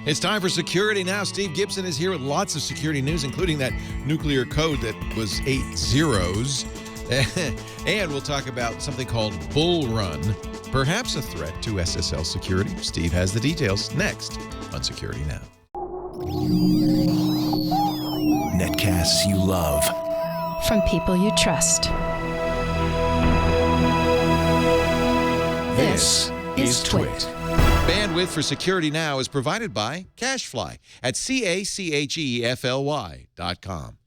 It's time for Security Now. Steve Gibson is here with lots of security news, including that nuclear code that was 8 zeros. And we'll talk about something called BULLRUN, perhaps a threat to SSL security. Steve has the details next on Security Now. Netcasts you love. From people you trust. This is Twit. Bandwidth for Security Now is provided by CacheFly at CacheFly.com.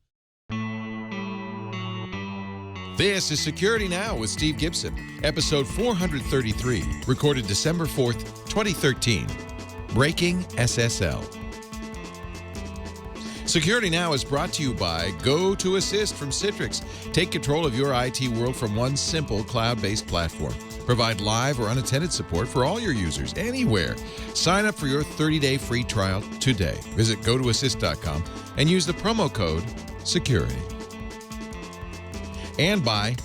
This is Security Now with Steve Gibson, episode 433, recorded December 4th, 2013. Breaking SSL. Security Now is brought to you by GoToAssist from Citrix. Take control of your IT world from one simple cloud-based platform. Provide live or unattended support for all your users anywhere. Sign up for your 30-day free trial today. Visit GoToAssist.com and use the promo code SECURITY. And by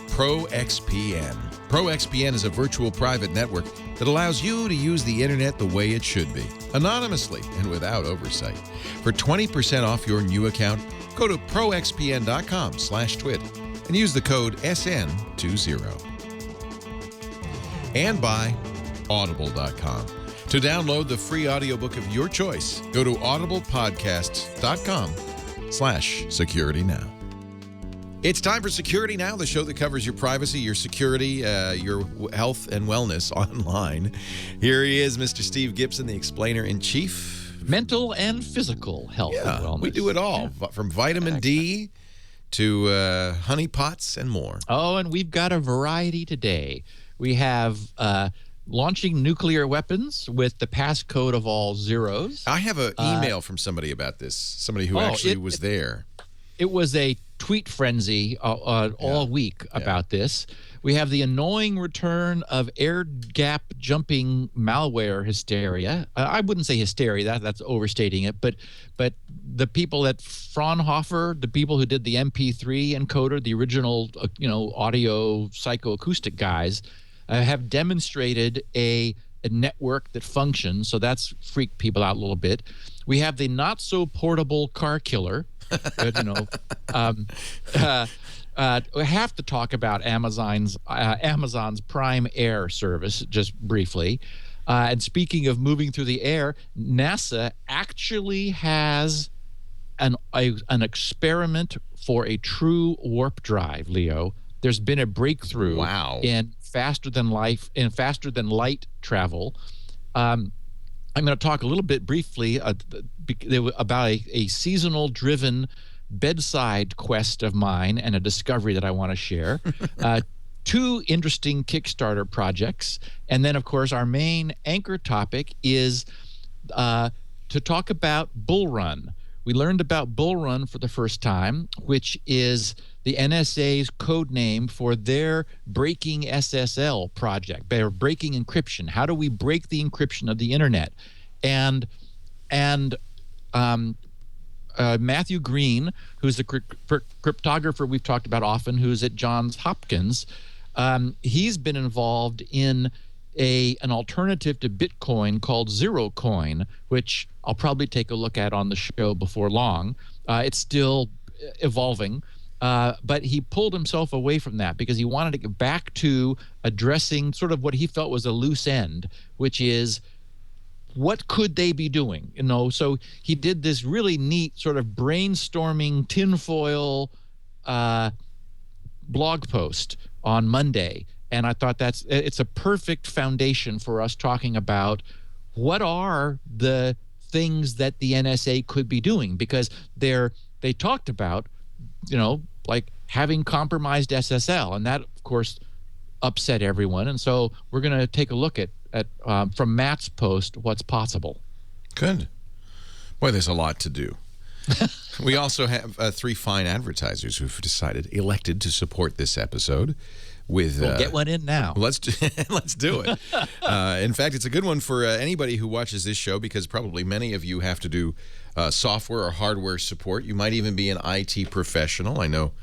ProXPN. ProXPN is a virtual private network that allows you to use the internet the way it should be, anonymously and without oversight. For 20% off your new account, go to proxpn.com/twit and use the code SN20. And by Audible.com. To download the free audiobook of your choice, go to audiblepodcasts.com/securitynow. It's time for Security Now, the show that covers your privacy, your security, your health and wellness online. Here he is, Mr. Steve Gibson, the explainer-in-chief. Mental and physical health and wellness. We do it all, from vitamin D to honeypots and more. Oh, and we've got a variety today. We have launching nuclear weapons with the passcode of all zeros. I have an email from somebody about this, somebody who actually was there. It was a tweet frenzy all week about this. We have the annoying return of air-gap jumping malware hysteria. I wouldn't say hysteria, that's overstating it, but the people at Fraunhofer, the people who did the MP3 encoder, the original audio psychoacoustic guys, have demonstrated a network that functions, so that's freaked people out a little bit. We have the not-so-portable car killer. We have to talk about Amazon's Prime Air service just briefly. And speaking of moving through the air, NASA actually has an experiment for a true warp drive, Leo. There's been a breakthrough in faster than light travel. I'm going to talk a little bit briefly about a seasonal-driven bedside quest of mine and a discovery that I want to share. Two interesting Kickstarter projects. And then, of course, our main anchor topic is to talk about BULLRUN. We learned about BULLRUN for the first time, which is the NSA's code name for their breaking SSL project. They're breaking encryption. How do we break the encryption of the internet? And Matthew Green, who's the cryptographer we've talked about often, who's at Johns Hopkins, he's been involved in an alternative to Bitcoin called ZeroCoin, which I'll probably take a look at on the show before long. It's still evolving, but he pulled himself away from that because he wanted to get back to addressing sort of what he felt was a loose end, which is what could they be doing? So he did this really neat sort of brainstorming tinfoil blog post on Monday. And I thought it's a perfect foundation for us talking about what are the things that the NSA could be doing, because they talked about, like having compromised SSL, and that of course upset everyone. And so we're going to take a look at from Matt's post what's possible. Good. Boy, there's a lot to do. We also have 3 fine advertisers who've elected to support this episode. We'll get one in now. Let's do it. In fact, it's a good one for anybody who watches this show, because probably many of you have to do software or hardware support. You might even be an IT professional. I know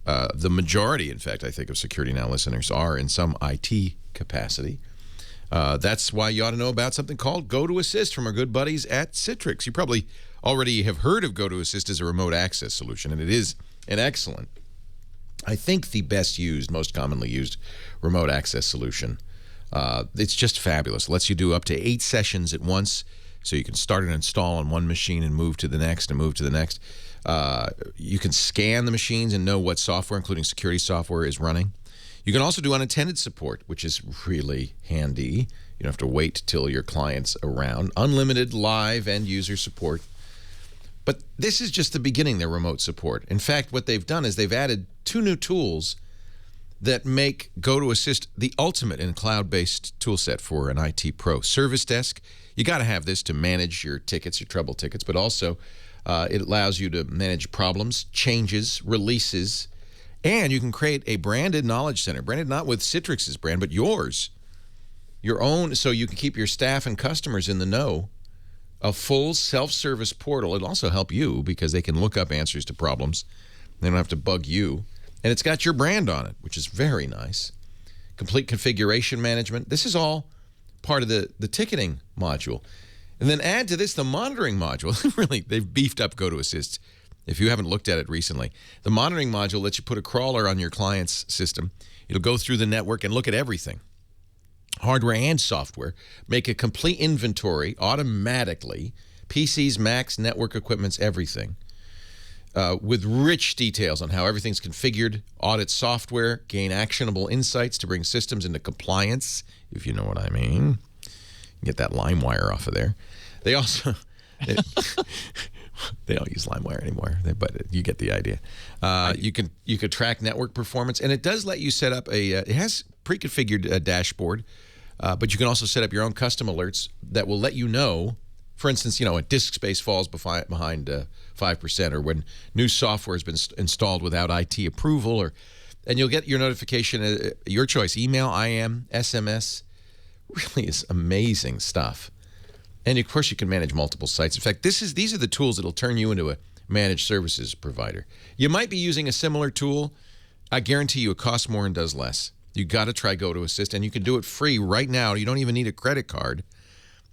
the majority, in fact, I think of Security Now listeners are in some IT capacity. That's why you ought to know about something called Go to Assist from our good buddies at Citrix. You probably already have heard of Go to Assist as a remote access solution, and it is an excellent, I think the best used, most commonly used remote access solution. It's just fabulous. It lets you do up to 8 sessions at once, so you can start and install on one machine and move to the next and move to the next. You can scan the machines and know what software, including security software, is running. You can also do unattended support, which is really handy. You don't have to wait till your client's around. Unlimited live end user support. But this is just the beginning, their remote support. In fact, what they've done is they've added 2 new tools that make Go to Assist the ultimate in cloud-based tool set for an IT pro. Service Desk, you got to have this to manage your tickets, your trouble tickets, but also it allows you to manage problems, changes, releases, and you can create a branded knowledge center, branded not with Citrix's brand, but yours, your own, so you can keep your staff and customers in the know. A full self-service portal. It'll also help you because they can look up answers to problems. They don't have to bug you. And it's got your brand on it, which is very nice. Complete configuration management. This is all part of the ticketing module. And then add to this the monitoring module. Really, they've beefed up Go to Assist. If you haven't looked at it recently, the monitoring module lets you put a crawler on your client's system. It'll go through the network and look at everything, hardware and software, make a complete inventory automatically, PCs, Macs, network equipments, everything, with rich details on how everything's configured, audit software, gain actionable insights to bring systems into compliance, if you know what I mean. Get that LimeWire off of there. They also... They don't use LimeWire anymore, but you get the idea. You could track network performance, and it does let you set up a. It has pre-configured dashboard, but you can also set up your own custom alerts that will let you know. For instance, a disk space falls behind 5%, or when new software has been installed without IT approval, and you'll get your notification. Your choice: email, IM, SMS. Really is amazing stuff. And of course, you can manage multiple sites. In fact, these are the tools that'll turn you into a managed services provider. You might be using a similar tool. I guarantee you it costs more and does less. You got to try Go to Assist, and you can do it free right now. You don't even need a credit card.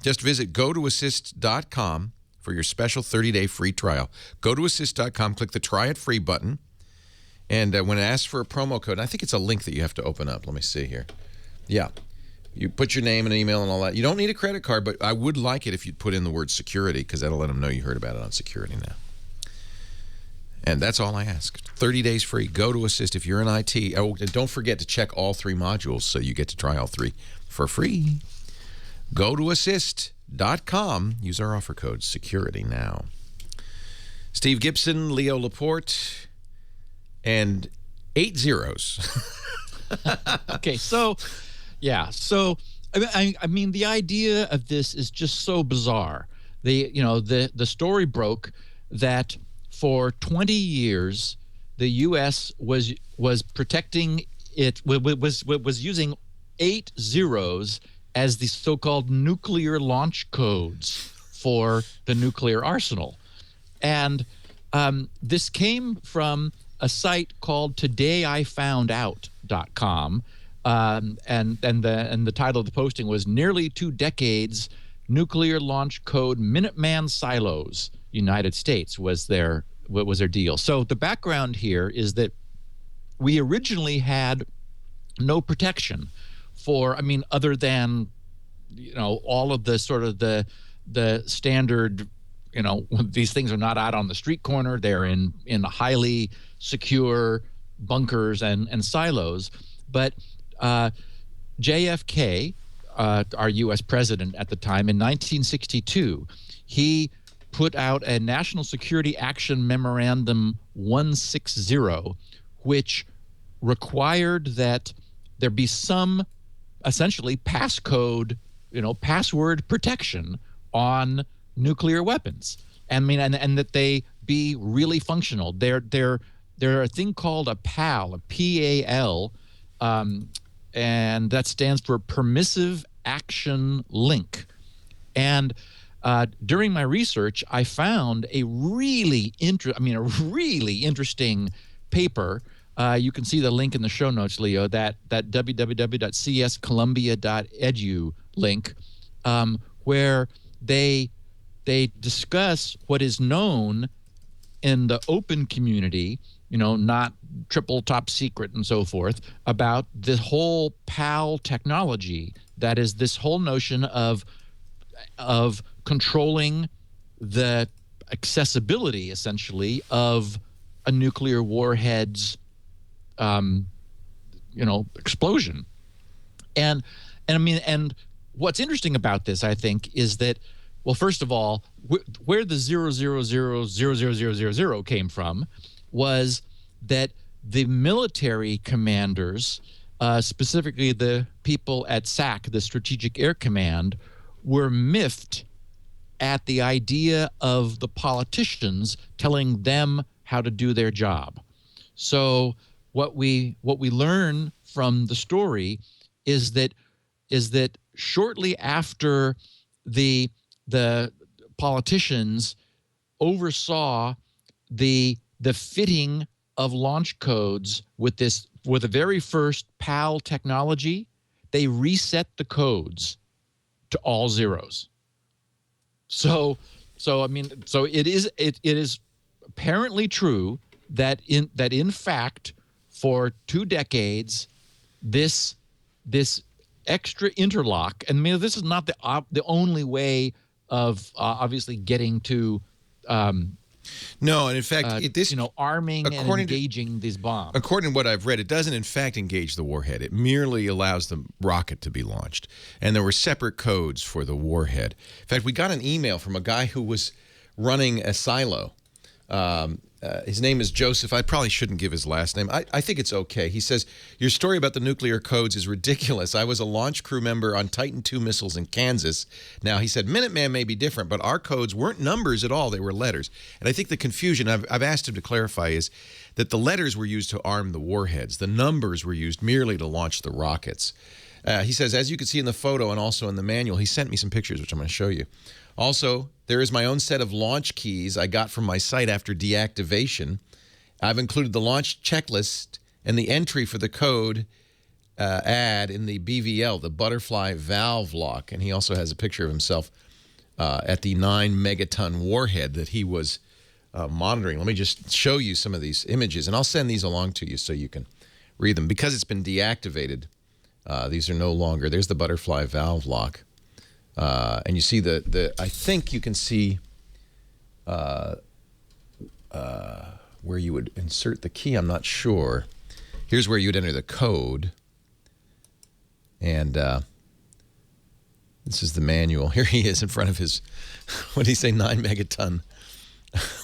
Just visit gotoassist.com for your special 30-day free trial. Gotoassist.com, click the Try It Free button, and when it asks for a promo code, I think it's a link that you have to open up. Let me see here. Yeah. You put your name and email and all that. You don't need a credit card, but I would like it if you'd put in the word security, because that'll let them know you heard about it on Security Now. And that's all I ask. 30 days free. Go to Assist if you're in IT. Oh, and don't forget to check all 3 modules so you get to try all 3 for free. Gotoassist.com. Use our offer code Security Now. Steve Gibson, Leo Laporte, and 8 zeros. Okay, so... Yeah, so I mean, the idea of this is just so bizarre. The story broke that for 20 years, the U.S. was protecting it, was using 8 zeros as the so-called nuclear launch codes for the nuclear arsenal, and this came from a site called TodayIFoundOut.com. And the title of the posting was "Nearly 2 Decades, Nuclear Launch Code Minuteman Silos, United States" was their deal. So the background here is that we originally had no protection for, other than, all of the sort of the standard, these things are not out on the street corner. They're in highly secure bunkers and silos. But JFK, our U.S. president at the time, in 1962, he put out a National Security Action Memorandum 160, which required that there be some, essentially, passcode, password protection on nuclear weapons. And that they be really functional. They're a thing called a PAL, a PAL, and that stands for Permissive Action Link. And during my research, I found a really interesting paper. You can see the link in the show notes, Leo, that www.cscolumbia.edu link where they discuss what is known in the open community, not triple top secret and so forth, about the whole PAL technology. That is this whole notion of controlling the accessibility, essentially, of a nuclear warhead's explosion. And what's interesting about this, I think, is that, well, first of all, where the 0000000 came from was that the military commanders, specifically the people at SAC, the Strategic Air Command, were miffed at the idea of the politicians telling them how to do their job. So what we learn from the story is that shortly after the politicians oversaw the fitting of launch codes with the very first PAL technology, they reset the codes to all zeros. So it is apparently true that in fact, for 2 decades, this extra interlock, and this is not the only way of obviously getting to no, and in fact, arming and engaging these bombs. According to what I've read, it doesn't in fact engage the warhead. It merely allows the rocket to be launched. And there were separate codes for the warhead. In fact, we got an email from a guy who was running a silo. His name is Joseph. I probably shouldn't give his last name. I think it's okay. He says, your story about the nuclear codes is ridiculous. I was a launch crew member on Titan II missiles in Kansas. Now, he said, Minuteman may be different, but our codes weren't numbers at all. They were letters. And I think the confusion, I've asked him to clarify, is that the letters were used to arm the warheads. The numbers were used merely to launch the rockets. He says, as you can see in the photo and also in the manual, he sent me some pictures, which I'm going to show you. Also, there is my own set of launch keys I got from my site after deactivation. I've included the launch checklist and the entry for the code add in the BVL, the butterfly valve lock. And he also has a picture of himself at the 9-megaton warhead that he was monitoring. Let me just show you some of these images, and I'll send these along to you so you can read them. Because it's been deactivated, these are no longer. There's the butterfly valve lock. And you see I think you can see where you would insert the key. I'm not sure. Here's where you'd enter the code. And this is the manual. Here he is in front of his, what did he say, 9-megaton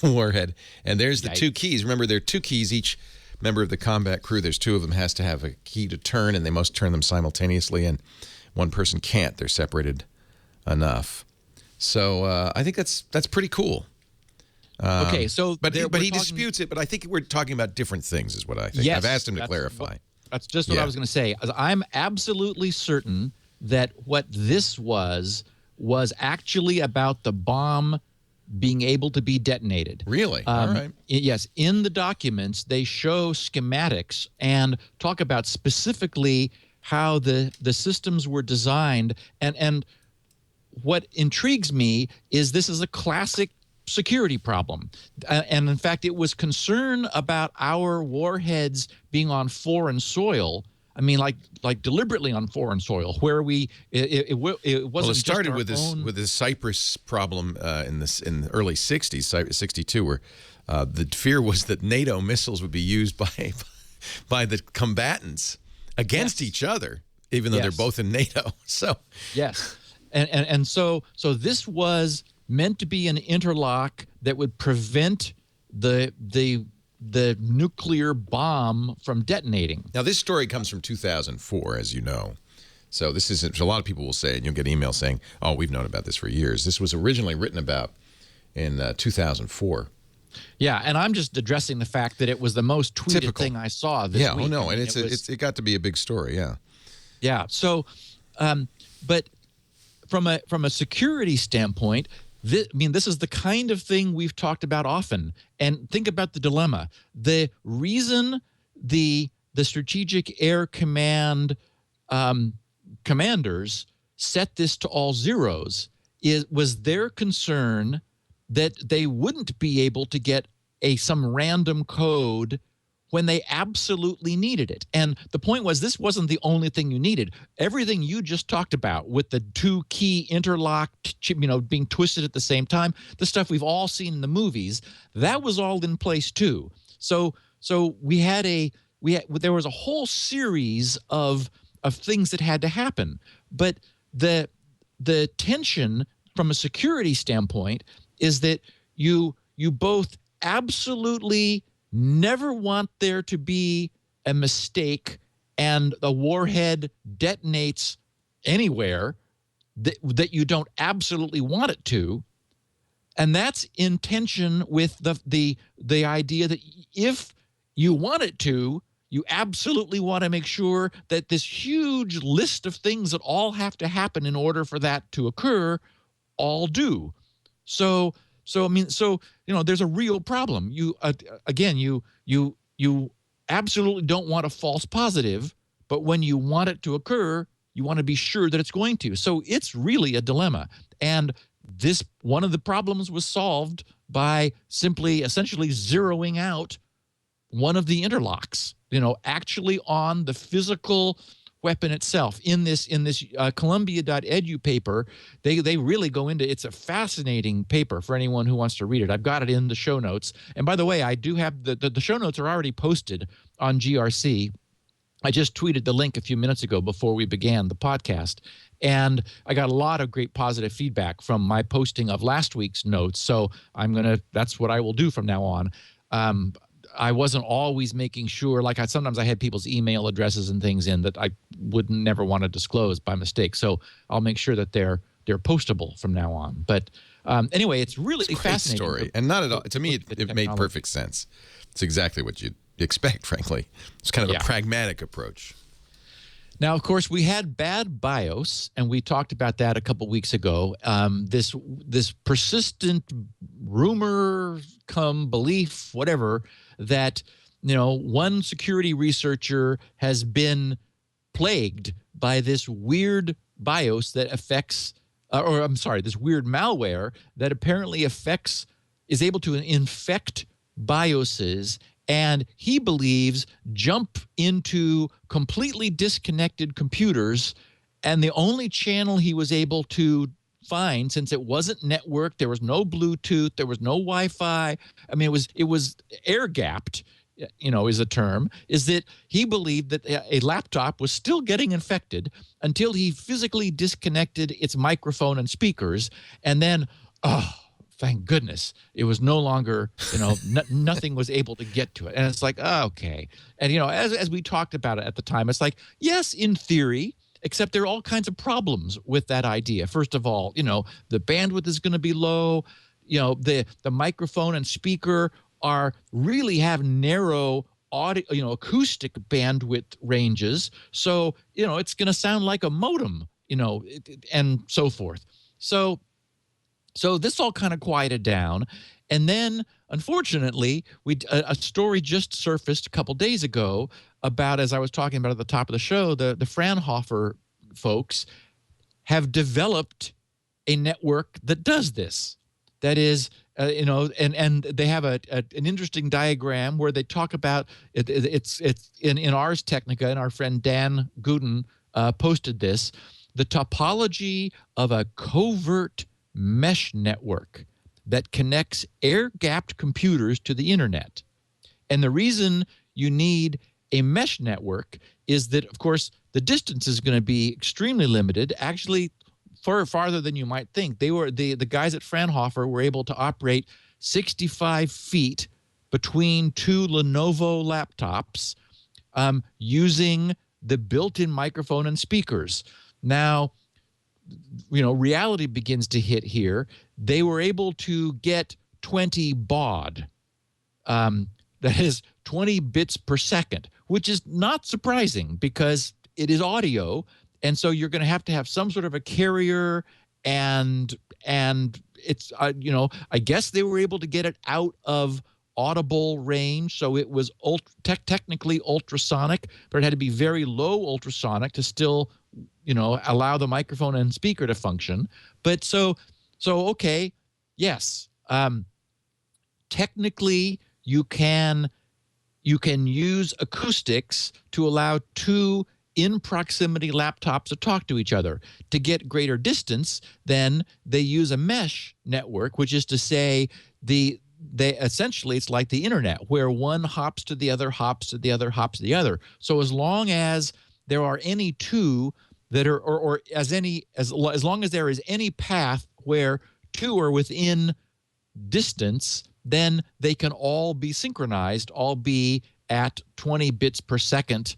warhead. And there's the 2 keys. Remember, there are 2 keys. Each member of the combat crew, there's 2 of them, has to have a key to turn, and they must turn them simultaneously. And one person can't. They're separated enough. So I think that's pretty cool. Okay, so but he disputes it. But I think we're talking about different things, is what I think. Yes, I've asked him to clarify. That's just what I was going to say. I'm absolutely certain that what this was actually about the bomb being able to be detonated. Really? All right. Yes. In the documents, they show schematics and talk about specifically how the systems were designed. And what intrigues me is this is a classic security problem. And in fact, it was concern about our warheads being on foreign soil. I mean, like deliberately on foreign soil, where it wasn't. Well, it started with this Cyprus problem in the early '60s, 62, where the fear was that NATO missiles would be used by the combatants against each other, even though they're both in NATO. So yes, and so this was meant to be an interlock that would prevent the nuclear bomb from detonating. Now, this story comes from 2004, as you know. So this isn't, a lot of people will say, and you'll get emails saying, oh, we've known about this for years. This was originally written about in 2004. Yeah, and I'm just addressing the fact that it was the most tweeted thing I saw this week. Yeah, no, and it got to be a big story, yeah. Yeah, so, but from a security standpoint, this is the kind of thing we've talked about often. And think about the dilemma. The reason the Strategic Air Command commanders set this to all zeros was their concern that they wouldn't be able to get some random code when they absolutely needed it. And the point was, this wasn't the only thing you needed. Everything you just talked about with the two key interlocked, being twisted at the same time, the stuff we've all seen in the movies, that was all in place too. So there was a whole series of things that had to happen. But the tension from a security standpoint is that you both absolutely never want there to be a mistake and the warhead detonates anywhere that you don't absolutely want it to. And that's in tension with the idea that if you want it to, you absolutely want to make sure that this huge list of things that all have to happen in order for that to occur all do. So there's a real problem. You absolutely don't want a false positive, but when you want it to occur, you want to be sure that it's going to. So it's really a dilemma. And one of the problems was solved by essentially zeroing out one of the interlocks, actually on the physical weapon itself. In this Columbia.edu paper, they really go into, it's a fascinating paper for anyone who wants to read it. I've got it in the show notes. And by the way, I do have the show notes are already posted on GRC. I just tweeted the link a few minutes ago before we began the podcast. And I got a lot of great positive feedback from my posting of last week's notes. So that's what I will do from now on. I wasn't always making sure, sometimes I had people's email addresses and things in that I would never want to disclose by mistake. So I'll make sure that they're postable from now on. But anyway, it's really it's a great fascinating story, and not at all. To me, it made perfect sense. It's exactly what you'd expect, frankly. It's kind of a pragmatic approach. Now, of course, we had bad BIOS, and we talked about that a couple weeks ago. This persistent rumor, belief, whatever, that one security researcher has been plagued by this weird BIOS that affects, this weird malware that apparently is able to infect BIOSes. And he believes jump into completely disconnected computers. And the only channel he was able to find, since it wasn't networked, there was no Bluetooth, there was no Wi-Fi. I mean, it was air-gapped, is a term, is that he believed that a laptop was still getting infected until he physically disconnected its microphone and speakers. And then, thank goodness, it was no longer, nothing was able to get to it. And it's like, okay. And, as we talked about it at the time, it's like, yes, in theory, except there are all kinds of problems with that idea. First of all, the bandwidth is going to be low. The microphone and speaker really have narrow audio, acoustic bandwidth ranges. So, it's going to sound like a modem, and so forth. So this all kind of quieted down. And then, unfortunately, a story just surfaced a couple days ago about, as I was talking about at the top of the show, the Fraunhofer folks have developed a network that does this. That is, and they have an interesting diagram where they talk about it. It's in Ars Technica, and our friend Dan Guden posted this, the topology of a covert mesh network that connects air-gapped computers to the internet. And the reason you need a mesh network is that, of course, the distance is going to be extremely limited, actually far farther than you might think. The guys at Fraunhofer were able to operate 65 feet between two Lenovo laptops using the built-in microphone and speakers. Now, reality begins to hit here. They were able to get 20 baud. That is 20 bits per second, which is not surprising because it is audio. And so you're going to have some sort of a carrier, and it's, I guess they were able to get it out of audible range. So it was technically ultrasonic, but it had to be very low ultrasonic to still, allow the microphone and speaker to function. But so okay, yes, technically you can use acoustics to allow two in proximity laptops to talk to each other. To get greater distance, then they use a mesh network, which is to say they essentially, it's like the internet, where one hops to the other, hops to the other, hops to the other. So as long as there are any two that are, or as long as there is any path where two are within distance, then they can all be synchronized, all be at 20 bits per second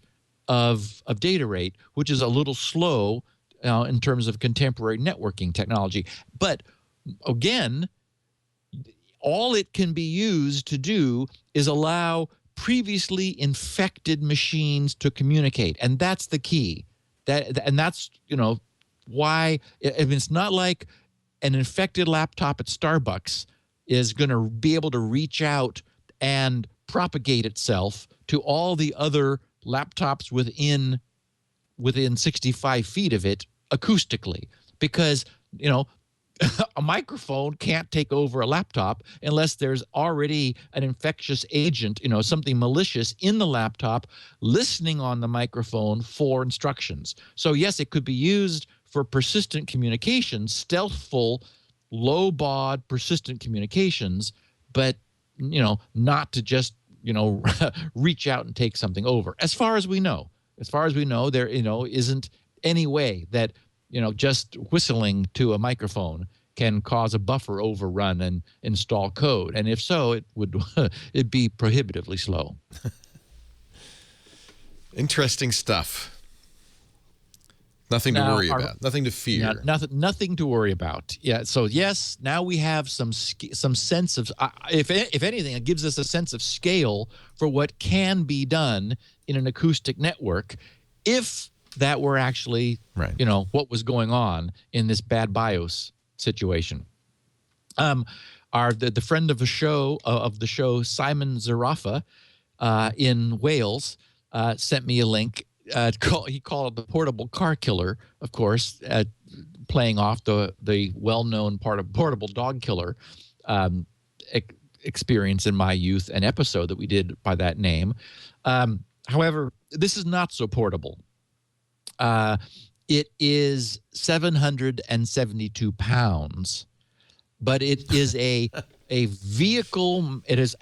of data rate, which is a little slow in terms of contemporary networking technology. But again, all it can be used to do is allow previously infected machines to communicate, and that's the key. And that's why it's not like an infected laptop at Starbucks is going to be able to reach out and propagate itself to all the other laptops within 65 feet of it acoustically, because a microphone can't take over a laptop unless there's already an infectious agent, something malicious in the laptop listening on the microphone for instructions. So yes, it could be used for persistent communications, stealthful, low baud persistent communications, but not to just reach out and take something over. As far as we know, there isn't any way that just whistling to a microphone can cause a buffer overrun and install code. And if so, it'd be prohibitively slow. Interesting stuff. Nothing to worry about. Nothing to fear. Nothing to worry about. Yeah. So yes, now we have some sense of, if anything, it gives us a sense of scale for what can be done in an acoustic network, if that were actually, right, what was going on in this bad BIOS situation. The friend of the show, Simon Zarafa, in Wales, sent me a link. He called it the portable car killer, of course, playing off the well-known portable dog killer experience in my youth, an episode that we did by that name. However, this is not so portable. It is 772 pounds, but it is a vehicle. It is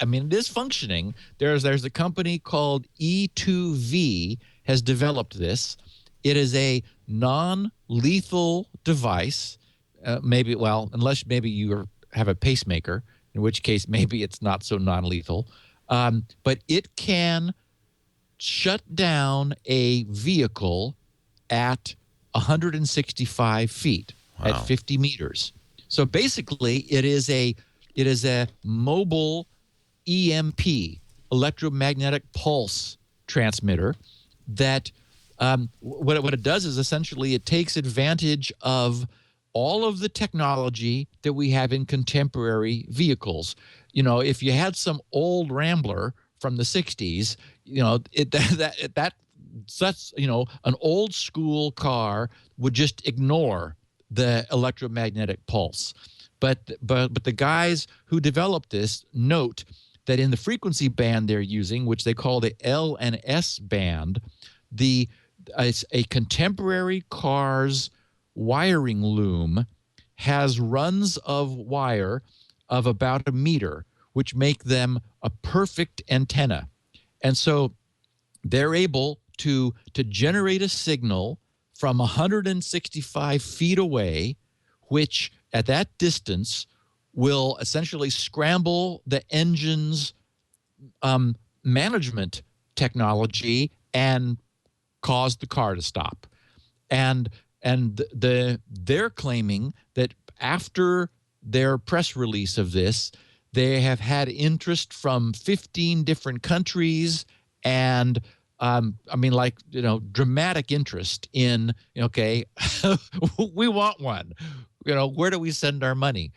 functioning. There's a company called E2V has developed this. It is a non-lethal device. Unless maybe you have a pacemaker, in which case maybe it's not so non-lethal. But it can shut down a vehicle at 165 feet, wow, at 50 meters. So basically, it is a mobile EMP, electromagnetic pulse transmitter, that what it does is essentially it takes advantage of all of the technology that we have in contemporary vehicles. If you had some old Rambler from the 60s, such an old school car would just ignore the electromagnetic pulse. But the guys who developed this note that in the frequency band they're using, which they call the L and S band, it's a contemporary car's wiring loom has runs of wire of about a meter, which make them a perfect antenna. And so they're able to generate a signal from 165 feet away, which at that distance will essentially scramble the engine's management technology and cause the car to stop. And they're claiming that after their press release of this, they have had interest from 15 different countries and dramatic interest in, okay, we want one. Where do we send our money?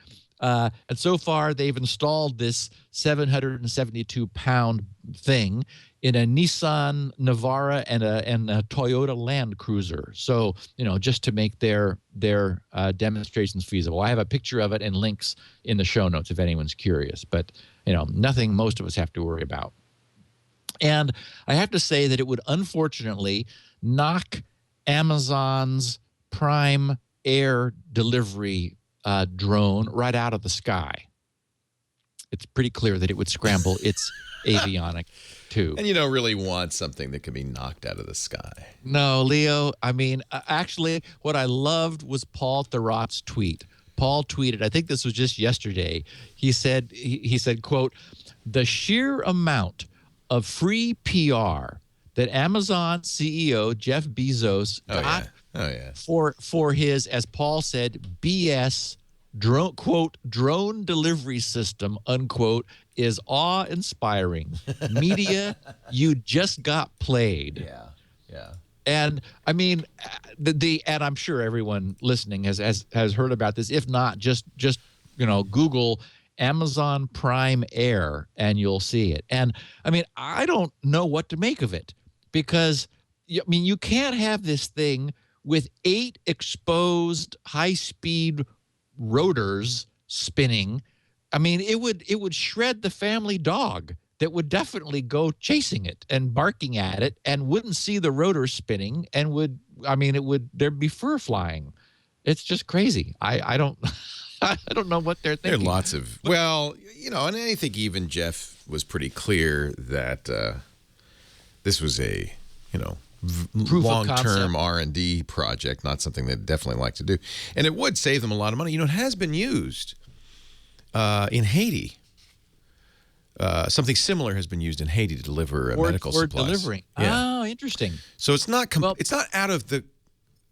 And so far, they've installed this 772-pound thing in a Nissan Navara and a Toyota Land Cruiser. So, just to make their demonstrations feasible. I have a picture of it and links in the show notes if anyone's curious. But, nothing most of us have to worry about. And I have to say that it would unfortunately knock Amazon's Prime Air delivery drone right out of the sky. It's pretty clear that it would scramble its avionic too. And you don't really want something that can be knocked out of the sky. No, Leo. I mean, actually, what I loved was Paul Thurrott's tweet. Paul tweeted, I think this was just yesterday. He said, quote, "The sheer amount of free PR that Amazon CEO Jeff Bezos got for his, as Paul said, BS drone, quote, drone delivery system, unquote, is awe-inspiring. Media, you just got played." Yeah. And I mean, and I'm sure everyone listening has heard about this. If not, just Google Amazon Prime Air and you'll see it. And I mean, I don't know what to make of it, because you can't have this thing with 8 exposed high-speed rotors spinning. I mean, it would shred the family dog that would definitely go chasing it and barking at it and wouldn't see the rotor spinning and there'd be fur flying. It's just crazy. I don't I don't know what they're thinking. There are lots of, and I think even Jeff was pretty clear that this was a, long-term R&D project, not something they'd definitely like to do. And it would save them a lot of money. It has been used in Haiti. Something similar has been used in Haiti to deliver medical supplies. Delivering. Yeah. Oh, interesting. So it's not it's not out of the.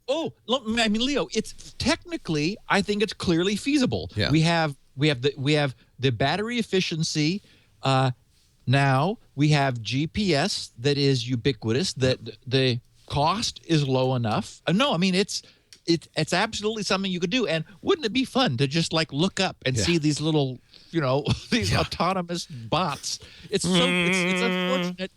Oh, I mean, Leo, it's technically, I think it's clearly feasible. Yeah. We have the battery efficiency. Now we have GPS that is ubiquitous. That the cost is low enough. No, I mean it's absolutely something you could do. And wouldn't it be fun to just look up and see these little these autonomous bots? It's unfortunate.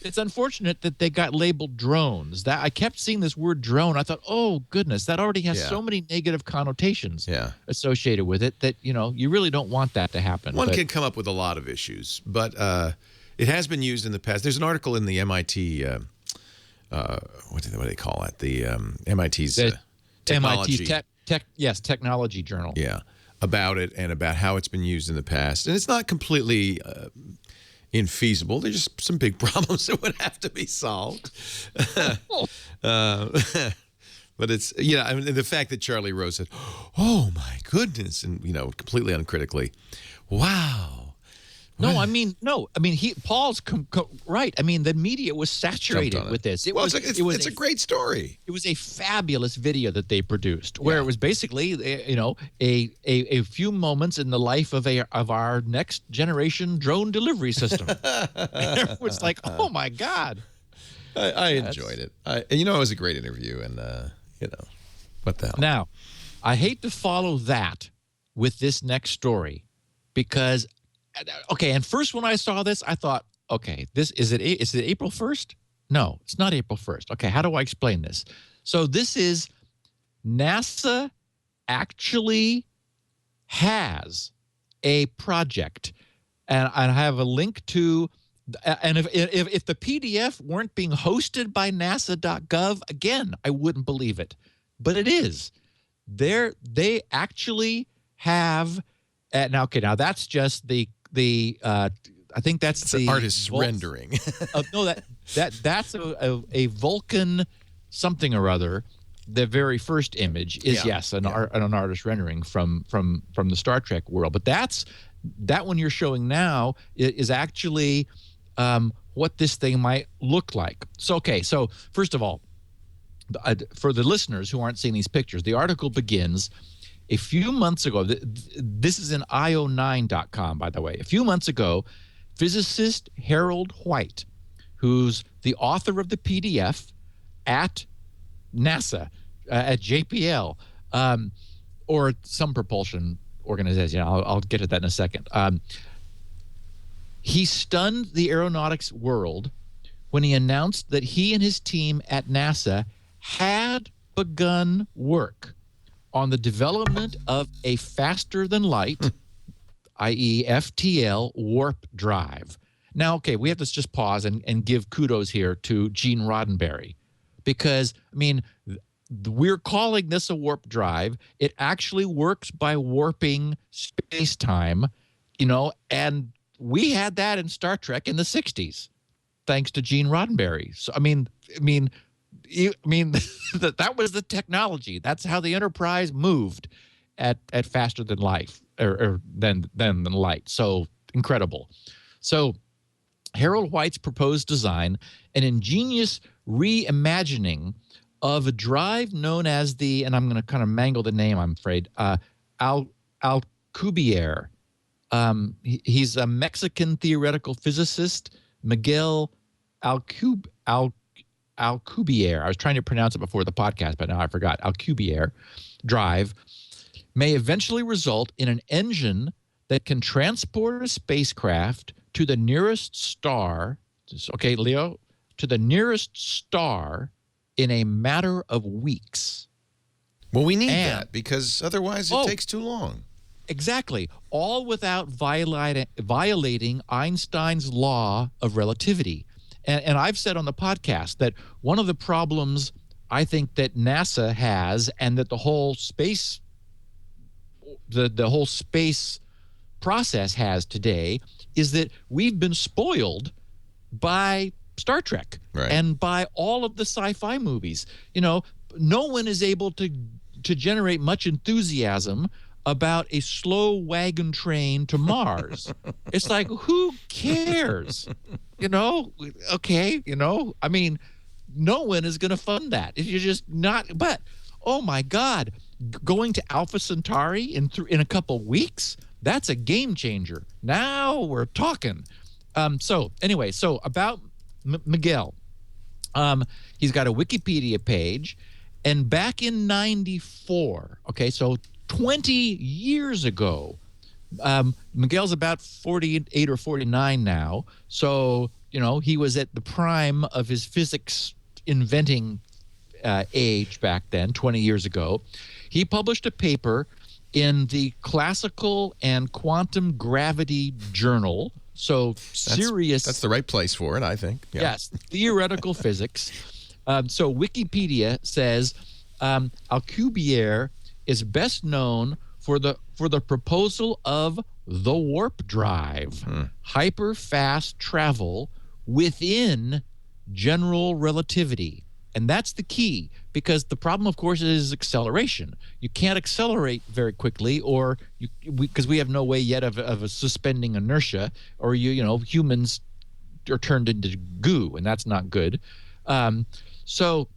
It's unfortunate that they got labeled drones. That I kept seeing this word drone. I thought, oh goodness, that already has so many negative connotations associated with it that you really don't want that to happen. One can come up with a lot of issues, but it has been used in the past. There's an article in the MIT. What do they call it? The MIT's technology. Technology Journal. Yeah, about it and about how it's been used in the past, and it's not completely infeasible. There's just some big problems that would have to be solved. But it's, I mean, the fact that Charlie Rose said, "Oh my goodness," and completely uncritically, "Wow." No, I mean, Paul's right. I mean, the media was saturated with this. It's a great story. It was a fabulous video that they produced, where it was basically, a few moments in the life of our next generation drone delivery system. It was like, oh my God. I enjoyed it. It was a great interview, and what the hell. Now, I hate to follow that with this next story, because. Okay, and first when I saw this, I thought, okay, is it April 1st? No, it's not April 1st. Okay, how do I explain this? So this is NASA actually has a project, and I have a link to, and if the PDF weren't being hosted by NASA.gov, again, I wouldn't believe it, but it is. They actually have. Now that's just the I think that's the artist's rendering. No, that's a Vulcan something or other. The very first image is an artist rendering from the Star Trek world. But that one you're showing now is actually what this thing might look like. So first of all, for the listeners who aren't seeing these pictures, the article begins. A few months ago, this is in io9.com, by the way. A few months ago, physicist Harold White, who's the author of the PDF at NASA, at JPL, or some propulsion organization. I'll get to that in a second. He stunned the aeronautics world when he announced that he and his team at NASA had begun work on the development of a faster-than-light, i.e. FTL, warp drive. Now, okay, we have to just pause and give kudos here to Gene Roddenberry, because, I mean, we're calling this a warp drive. It actually works by warping space-time, and we had that in Star Trek in the 60s, thanks to Gene Roddenberry. So, I mean, that was the technology. That's how the Enterprise moved at faster than light, or than light. So incredible. So Harold White's proposed design, an ingenious reimagining of a drive known as the, and I'm going to kind of mangle the name, I'm afraid, Alcubierre. He's a Mexican theoretical physicist, Miguel Alcubierre. I was trying to pronounce it before the podcast, but now I forgot. Alcubierre drive may eventually result in an engine that can transport a spacecraft to the nearest star. Okay, Leo, to the nearest star in a matter of weeks. Well, we need that, because otherwise it takes too long. Exactly. All without violating Einstein's law of relativity. And I've said on the podcast that one of the problems I think that NASA has, and that the whole space process has today, is that we've been spoiled by Star Trek and by all of the sci-fi movies. No one is able to generate much enthusiasm about a slow wagon train to Mars. It's like, who cares? Okay, I mean, no one is going to fund that. If you're just not, but, oh my God, going to Alpha Centauri in a couple weeks, that's a game changer. Now we're talking. So anyway, about Miguel, he's got a Wikipedia page, and back in 94, okay, so 20 years ago, Miguel's about 48 or 49 now. So, he was at the prime of his physics inventing age back then, 20 years ago. He published a paper in the Classical and Quantum Gravity Journal. So serious. That's the right place for it, I think. Yeah. Yes, theoretical physics. So Wikipedia says Alcubierre is best known for the proposal of the warp drive, hyper-fast travel within general relativity. And that's the key, because the problem, of course, is acceleration. You can't accelerate very quickly, or because we have no way yet of suspending inertia, or humans are turned into goo, and that's not good. So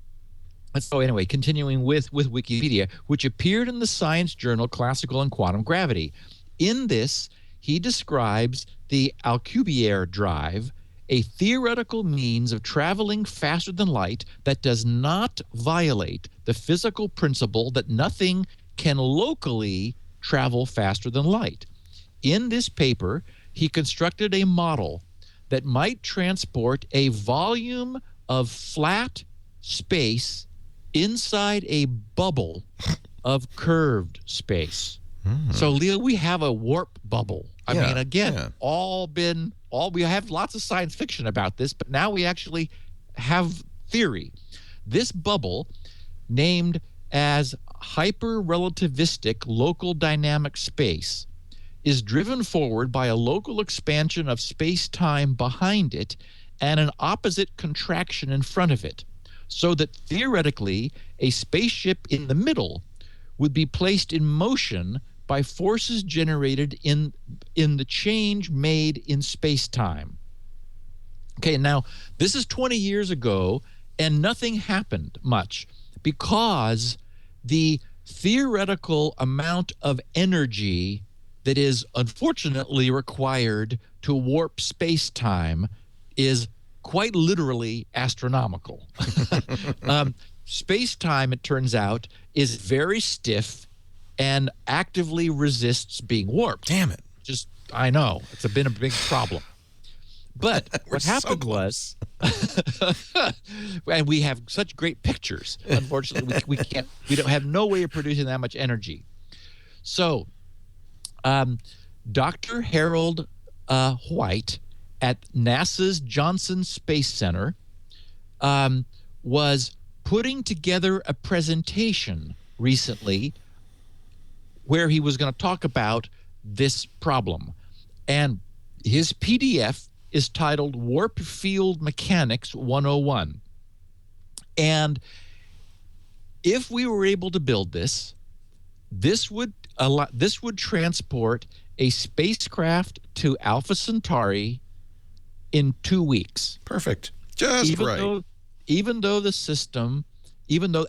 anyway, continuing with Wikipedia, which appeared in the science journal Classical and Quantum Gravity. In this, he describes the Alcubierre drive, a theoretical means of traveling faster than light that does not violate the physical principle that nothing can locally travel faster than light. In this paper, he constructed a model that might transport a volume of flat space inside a bubble of curved space. So, Leo, we have a warp bubble. I mean, again, we have lots of science fiction about this, but now we actually have theory. This bubble, named as hyper-relativistic local dynamic space, is driven forward by a local expansion of space-time behind it and an opposite contraction in front of it, so that theoretically a spaceship in the middle would be placed in motion by forces generated in the change made in space-time. Okay, now this is 20 years ago, and nothing happened much, because the theoretical amount of energy that is unfortunately required to warp space-time is quite literally astronomical. Space-time, it turns out, is very stiff, and actively resists being warped. Damn it. Just, I know, it's been a big problem. But what happened so was, and we have such great pictures. Unfortunately, we don't have no way of producing that much energy. So, Dr. Harold White at NASA's Johnson Space Center was putting together a presentation recently where he was going to talk about this problem. And his PDF is titled Warp Field Mechanics 101. And if we were able to build this, this would transport a spacecraft to Alpha Centauri in 2 weeks. Perfect. Just Even though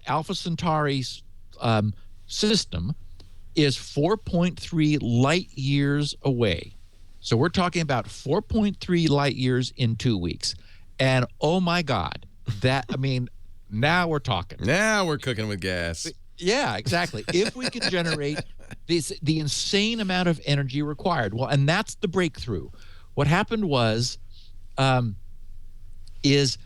Alpha Centauri's system is 4.3 light years away. So we're talking about 4.3 light years in 2 weeks. And oh my God, now we're talking. Now we're cooking with gas. Yeah, exactly. If we can generate the insane amount of energy required. Well, and that's the breakthrough. What happened was, is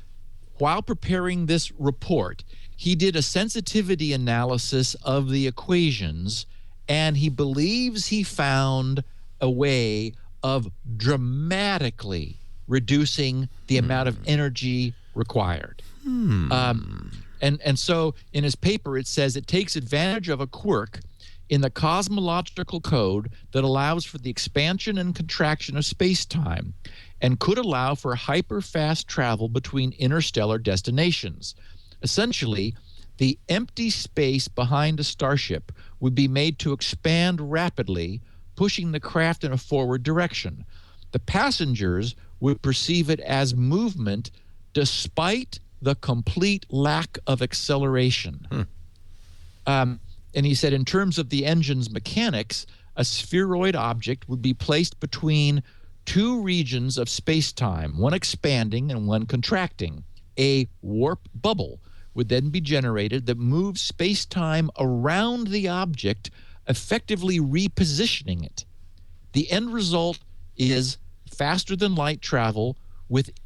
while preparing this report, he did a sensitivity analysis of the equations, and he believes he found a way of dramatically reducing the amount of energy required. And so in his paper, it says it takes advantage of a quirk in the cosmological code that allows for the expansion and contraction of space-time and could allow for hyper-fast travel between interstellar destinations. Essentially, the empty space behind a starship would be made to expand rapidly, pushing the craft in a forward direction. The passengers would perceive it as movement despite the complete lack of acceleration. And he said, in terms of the engine's mechanics, a spheroid object would be placed between two regions of space-time, one expanding and one contracting. A warp bubble would then be generated that moves space-time around the object, effectively repositioning it. The end result is faster than light travel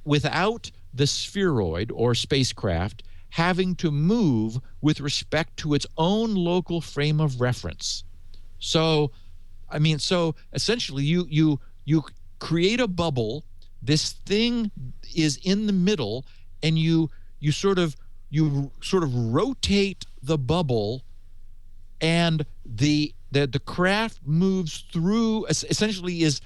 without the spheroid or spacecraft having to move with respect to its own local frame of reference. So essentially you create a bubble, this thing is in the middle, and you sort of rotate the bubble, and the craft moves through, essentially is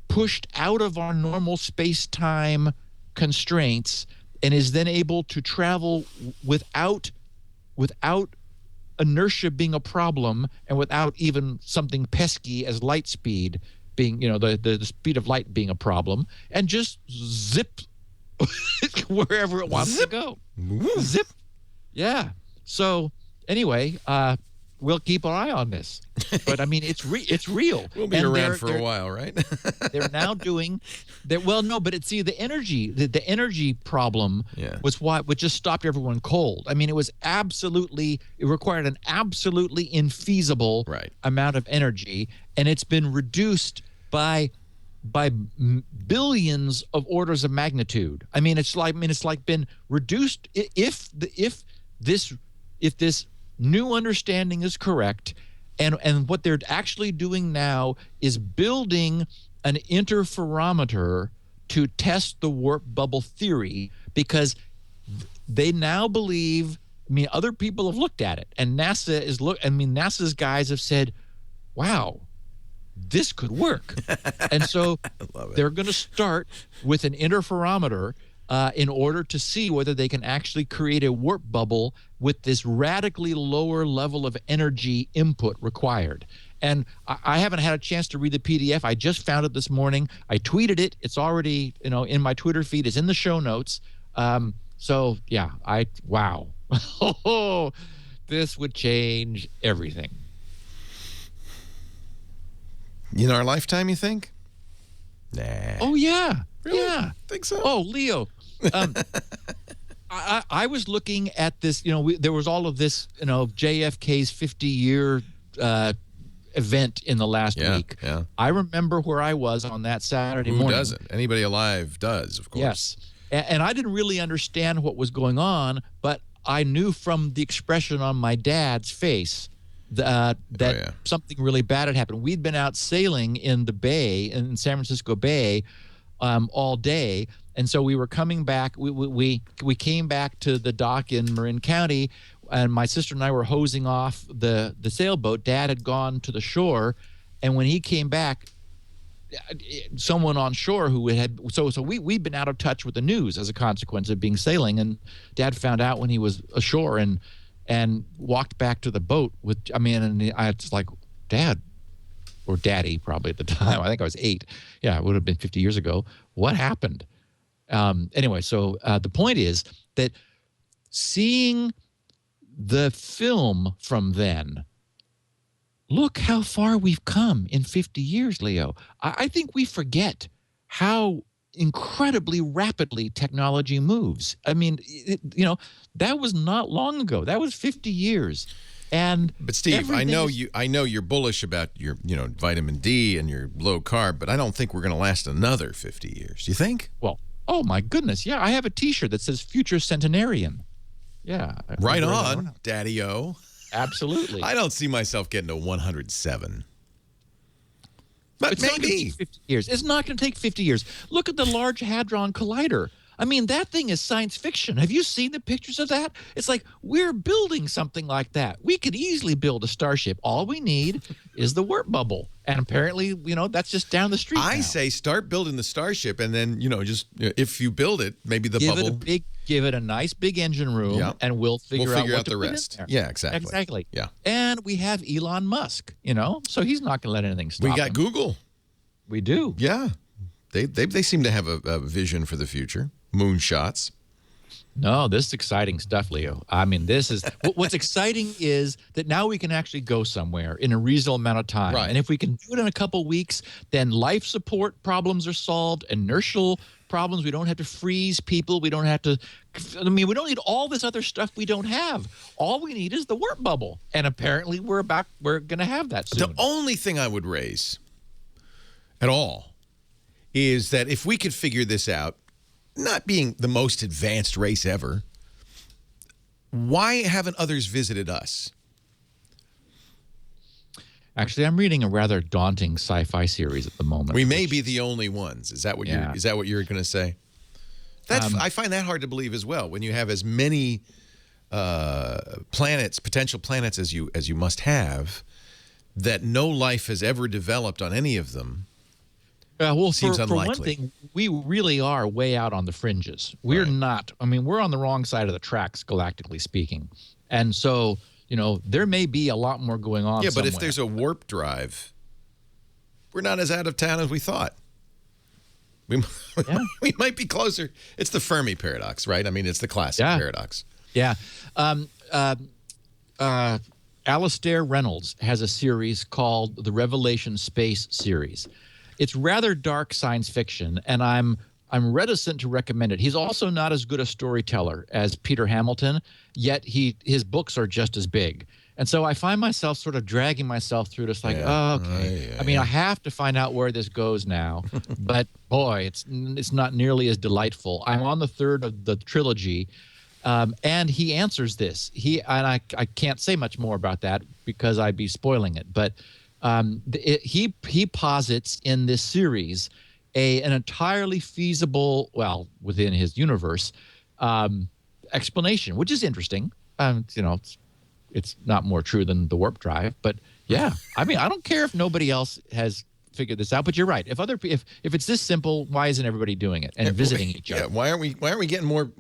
pushed out of our normal space-time constraints, and is then able to travel without inertia being a problem, and without even something pesky as light speed being, the speed of light being a problem, and just zip wherever it wants to go. Zip. Yeah. So anyway, we'll keep an eye on this. But it's real. We'll be around for a while, right? They're now doing that. Well, no, but the energy problem was what just stopped everyone cold. It required an absolutely infeasible amount of energy, and it's been reduced by billions of orders of magnitude. It's like been reduced. If this new understanding is correct, and what they're actually doing now is building an interferometer to test the warp bubble theory, because they now believe, other people have looked at it, and NASA's guys have said, wow, this could work. And so they're going to start with an interferometer in order to see whether they can actually create a warp bubble with this radically lower level of energy input required. And I haven't had a chance to read the PDF. I just found it this morning. I tweeted it. It's already, in my Twitter feed. It's in the show notes. So yeah, wow. This would change everything. In our lifetime, you think? Nah. Oh yeah. Really? Yeah. Think so? Oh, Leo. I was looking at this, there was all of this, JFK's 50-year event in the last Yeah, week. yeah. I remember where I was on that Saturday Who morning. doesn't? Anybody alive does, of course. Yes. And I didn't really understand what was going on, but I knew from the expression on my dad's face that something really bad had happened. We'd been out sailing in the bay, in San Francisco Bay, all day. And so we were coming back. We came back to the dock in Marin County, and my sister and I were hosing off the sailboat. Dad had gone to the shore, and when he came back, someone on shore who had we'd been out of touch with the news as a consequence of being sailing, and Dad found out when he was ashore and walked back to the boat with, and I was like, Dad, or Daddy probably at the time. I think I was 8. Yeah, it would have been 50 years ago. What happened? Anyway, so the point is that seeing the film from then, look how far we've come in 50 years, Leo. I think we forget how incredibly rapidly technology moves. I mean, that was not long ago. That was 50 years. But Steve, I know you're bullish about your, vitamin D and your low carb, but I don't think we're going to last another 50 years. You think? Well, oh my goodness. Yeah, I have a T-shirt that says Future Centenarian. Yeah. Right on, Daddy-O. Absolutely. I don't see myself getting to 107. But it's maybe. Not gonna take 50 years. It's not going to take 50 years. Look at the Large Hadron Collider. I mean, that thing is science fiction. Have you seen the pictures of that? It's like we're building something like that. We could easily build a starship. All we need is the warp bubble. And apparently, that's just down the street. I say start building the starship, and then, just if you build it, maybe the bubble. Give it a nice big engine room, and we'll figure out the rest. Yeah, exactly. Exactly. Yeah. And we have Elon Musk, so he's not going to let anything stop We got him. Google. We do. Yeah. They seem to have a vision for the future. Moonshots. No, this is exciting stuff, Leo. I mean, this is what's exciting is that now we can actually go somewhere in a reasonable amount of time. Right. And if we can do it in a couple weeks, then life support problems are solved, inertial problems. We don't have to freeze people. We don't have to, we don't need all this other stuff we don't have. All we need is the warp bubble. And apparently we're going to have that soon. The only thing I would raise at all is that if we could figure this out, not being the most advanced race ever, why haven't others visited us? Actually, I'm reading a rather daunting sci-fi series at the moment. We may be the only ones. Is that what you're going to say? I find that hard to believe as well. When you have as many potential planets as you must have, that no life has ever developed on any of them. Well, seems unlikely. For one thing, we really are way out on the fringes. We're not. We're on the wrong side of the tracks, galactically speaking. And so, there may be a lot more going on. Yeah, but somewhere. if there's a warp drive, we're not as out of town as we thought. We might be closer. It's the Fermi paradox, right? It's the classic paradox. Yeah. Alastair Reynolds has a series called the Revelation Space Series. It's rather dark science fiction, and I'm reticent to recommend it. He's also not as good a storyteller as Peter Hamilton, yet his books are just as big. And so I find myself sort of dragging myself through this, like, okay. I have to find out where this goes now. But boy, it's not nearly as delightful. I'm on the third of the trilogy, and he answers this. I can't say much more about that because I'd be spoiling it. But he posits in this series an entirely feasible, well, within his universe, explanation, which is interesting. It's not more true than the warp drive, but yeah, I don't care if nobody else has figured this out. But you're right. If it's this simple, why isn't everybody doing it and visiting each other? Yeah, why aren't we getting more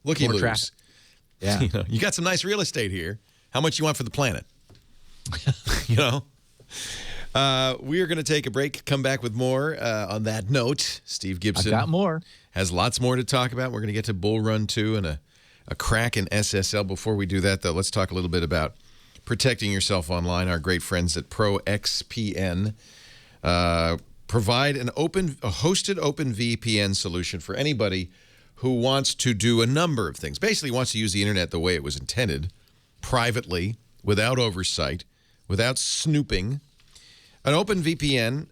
looky-loos? Yeah, you got some nice real estate here. How much you want for the planet? We are going to take a break, come back with more on that note. Steve Gibson I got more. Has lots more to talk about. We're going to get to Bull Run 2 and a crack in SSL. Before we do that, though, let's talk a little bit about protecting yourself online. Our great friends at ProXPN provide a hosted open VPN solution for anybody who wants to do a number of things. Basically wants to use the internet the way it was intended, privately, without oversight, without snooping. An OpenVPN,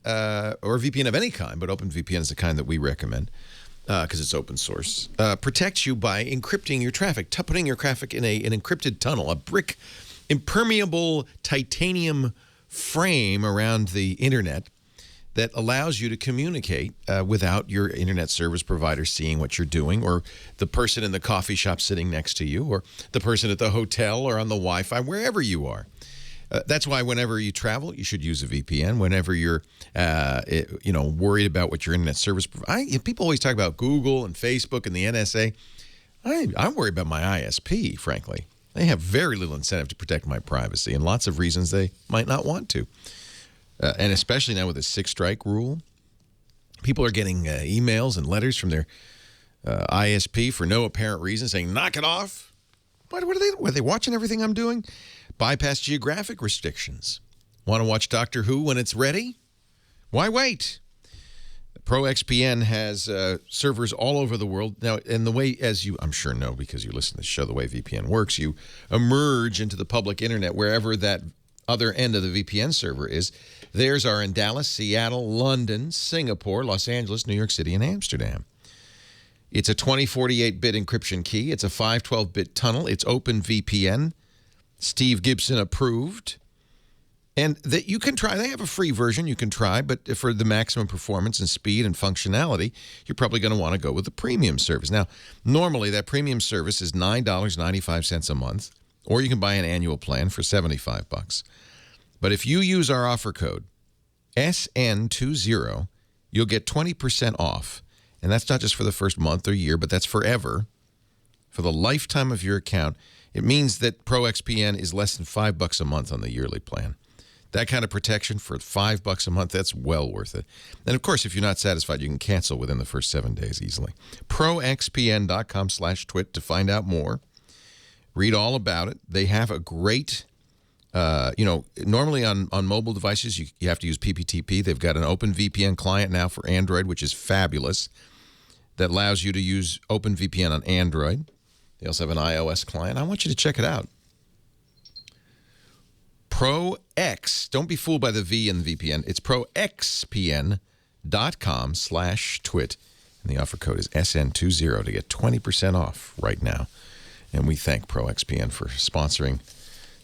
or a VPN of any kind, but OpenVPN is the kind that we recommend because it's open source, protects you by encrypting your traffic, putting your traffic in an encrypted tunnel, a brick impermeable titanium frame around the internet that allows you to communicate without your internet service provider seeing what you're doing, or the person in the coffee shop sitting next to you, or the person at the hotel or on the Wi-Fi, wherever you are. That's why whenever you travel, you should use a VPN. Whenever you're, worried about what your internet service provider. People always talk about Google and Facebook and the NSA. I'm worried about my ISP, frankly. They have very little incentive to protect my privacy, and lots of reasons they might not want to. And especially now with the 6-strike rule, people are getting emails and letters from their ISP for no apparent reason saying, knock it off. What are they? Are they watching everything I'm doing? Bypass geographic restrictions. Want to watch Doctor Who when it's ready? Why wait? ProXPN has servers all over the world. Now, and the way, as you, I'm sure know because you listen to the show, the way VPN works, you emerge into the public internet wherever that other end of the VPN server is. Theirs are in Dallas, Seattle, London, Singapore, Los Angeles, New York City, and Amsterdam. It's a 2048-bit encryption key. It's a 512-bit tunnel. It's OpenVPN. Steve Gibson approved. And that you can try. They have a free version you can try, but for the maximum performance and speed and functionality, you're probably going to want to go with the premium service. Now, normally that premium service is $9.95 a month, or you can buy an annual plan for $75. But if you use our offer code, SN20, you'll get 20% off. And that's not just for the first month or year, but that's forever. For the lifetime of your account, it means that ProXPN is less than $5 a month on the yearly plan. That kind of protection for $5 a month, that's well worth it. And of course, if you're not satisfied, you can cancel within the first 7 days easily. ProXPN.com/twit to find out more. Read all about it. They have a great, normally on mobile devices, you have to use PPTP. They've got an OpenVPN client now for Android, which is fabulous, that allows you to use OpenVPN on Android. They also have an iOS client. I want you to check it out. ProX. Don't be fooled by the V in the VPN. It's ProXPN.com/twit. And the offer code is SN20 to get 20% off right now. And we thank ProXPN for sponsoring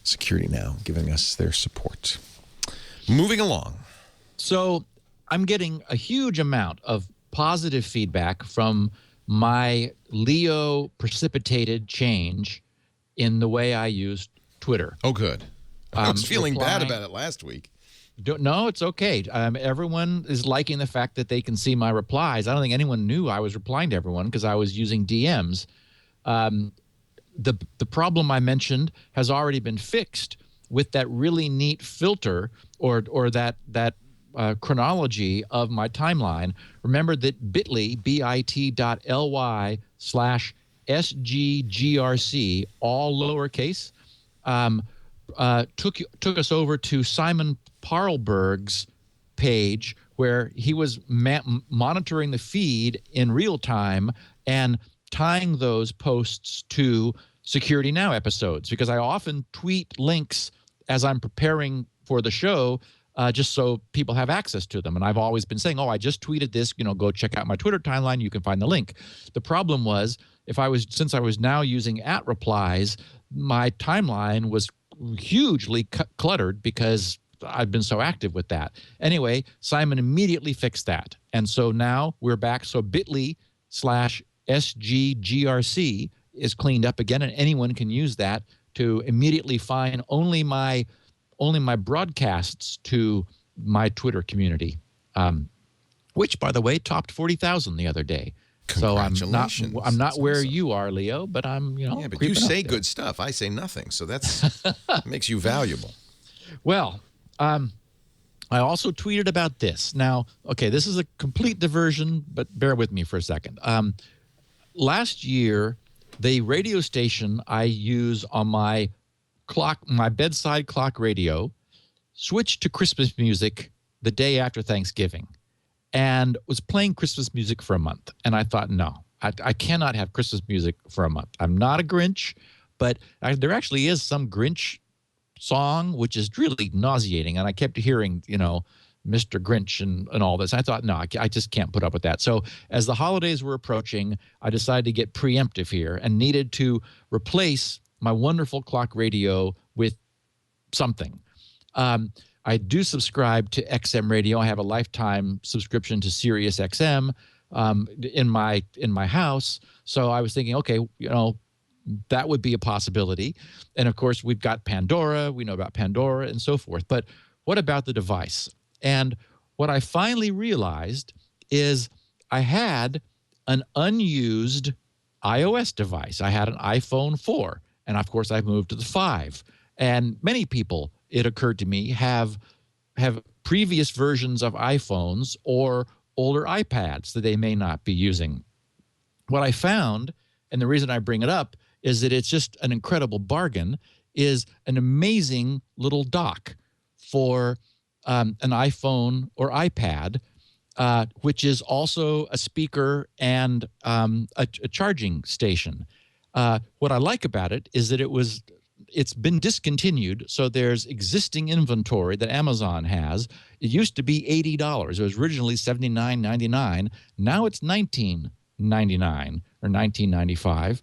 Security Now, giving us their support. Moving along. So I'm getting a huge amount of positive feedback from my Leo precipitated change in the way I used Twitter. Oh, good. I was feeling bad about it last week. No, it's okay. Everyone is liking the fact that they can see my replies. I don't think anyone knew I was replying to everyone because I was using DMs. The problem I mentioned has already been fixed with that really neat filter or that chronology of my timeline. Remember that bit.ly, bit.ly/SGGRC, all lowercase, took us over to Simon Parlberg's page where he was monitoring the feed in real time and tying those posts to Security Now episodes, because I often tweet links as I'm preparing for the show just so people have access to them. And I've always been saying, oh, I just tweeted this, go check out my Twitter timeline. You can find the link. The problem was since I was now using @replies, my timeline was hugely cluttered because I've been so active with that. Anyway, Simon immediately fixed that. And so now we're back. So bit.ly/SGGRC is cleaned up again, and anyone can use that to immediately find only my broadcasts to my Twitter community, which, by the way, topped 40,000 the other day. So I'm not where you are, Leo, but I'm, Yeah, but you say good stuff. I say nothing. So that's makes you valuable. Well, I also tweeted about this. Now, okay, this is a complete diversion, but bear with me for a second. Last year, the radio station I use on my bedside clock radio, switched to Christmas music the day after Thanksgiving and was playing Christmas music for a month. And I thought, no, I cannot have Christmas music for a month. I'm not a Grinch, but there actually is some Grinch song, which is really nauseating. And I kept hearing, Mr. Grinch and all this. I thought, no, I just can't put up with that. So as the holidays were approaching, I decided to get preemptive here and needed to replace my wonderful clock radio with something. I do subscribe to XM radio. I have a lifetime subscription to Sirius XM in my house. So I was thinking, okay, that would be a possibility. And of course, we've got Pandora. We know about Pandora and so forth. But what about the device? And what I finally realized is I had an unused iOS device. I had an iPhone 4. And of course, I've moved to the 5. And many people, it occurred to me, have previous versions of iPhones or older iPads that they may not be using. What I found, and the reason I bring it up, is that it's just an incredible bargain, is an amazing little dock for an iPhone or iPad, which is also a speaker and a charging station. What I like about it is that it's been discontinued, so there's existing inventory that Amazon has. It used to be $80. It was originally $79.99. Now it's $19.99 or $19.95.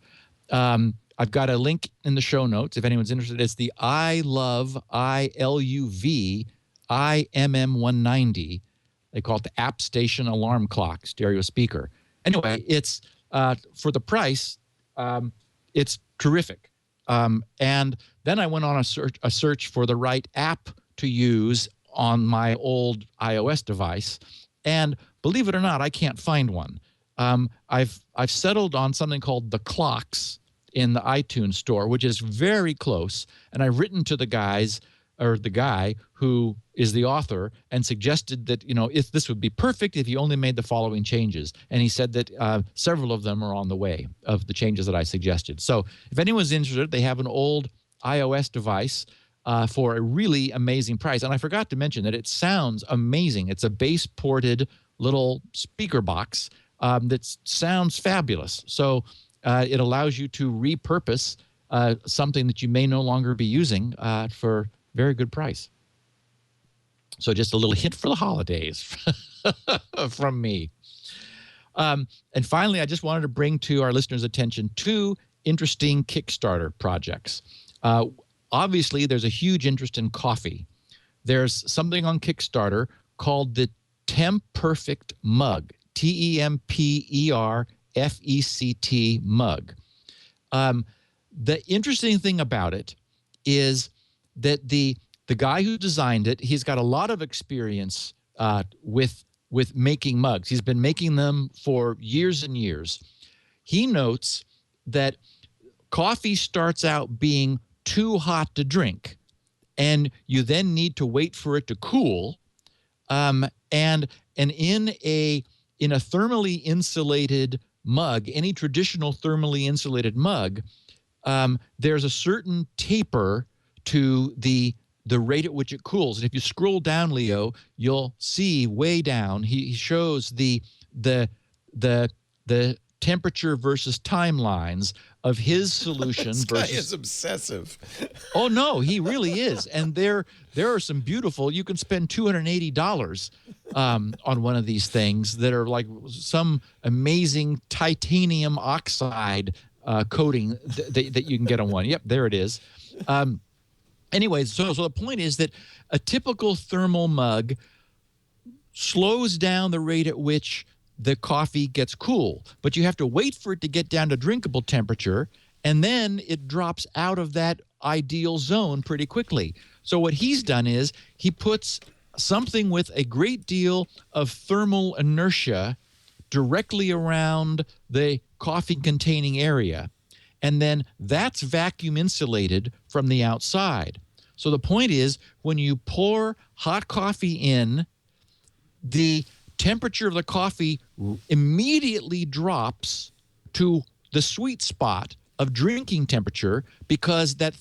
I've got a link in the show notes if anyone's interested. It's the iLuv, ILUV, IMM190. They call it the App Station Alarm Clock stereo speaker. Anyway, it's for the price, it's terrific. And then I went on a search for the right app to use on my old iOS device, and believe it or not, I can't find one. I've settled on something called the Clocks in the iTunes store, which is very close. And I've written to the guy who is the author and suggested that, if this would be perfect if you only made the following changes. And he said that several of them are on the way of the changes that I suggested. So if anyone's interested, they have an old iOS device for a really amazing price. And I forgot to mention that it sounds amazing. It's a bass-ported little speaker box that sounds fabulous. So it allows you to repurpose something that you may no longer be using for very good price. So just a little hint for the holidays from me. And finally, I just wanted to bring to our listeners' attention two interesting Kickstarter projects. Obviously, there's a huge interest in coffee. There's something on Kickstarter called the Temperfect Mug, TEMPERFECT mug. The interesting thing about it is that the guy who designed it, he's got a lot of experience with making mugs. He's been making them for years and years. He notes that coffee starts out being too hot to drink, and you then need to wait for it to cool. And in a thermally insulated mug, any traditional thermally insulated mug, there's a certain taper to the rate at which it cools. And if you scroll down, Leo, you'll see way down, he shows the temperature versus timelines of his solution. This versus guy is obsessive. Oh no, he really is. And there are some beautiful, you can spend $280 on one of these things that are like some amazing titanium oxide coating that you can get on one. Yep, there it is. Anyways, so the point is that a typical thermal mug slows down the rate at which the coffee gets cool, but you have to wait for it to get down to drinkable temperature, and then it drops out of that ideal zone pretty quickly. So what he's done is he puts something with a great deal of thermal inertia directly around the coffee-containing area, and then that's vacuum insulated from the outside. So the point is, when you pour hot coffee in, the temperature of the coffee immediately drops to the sweet spot of drinking temperature, because that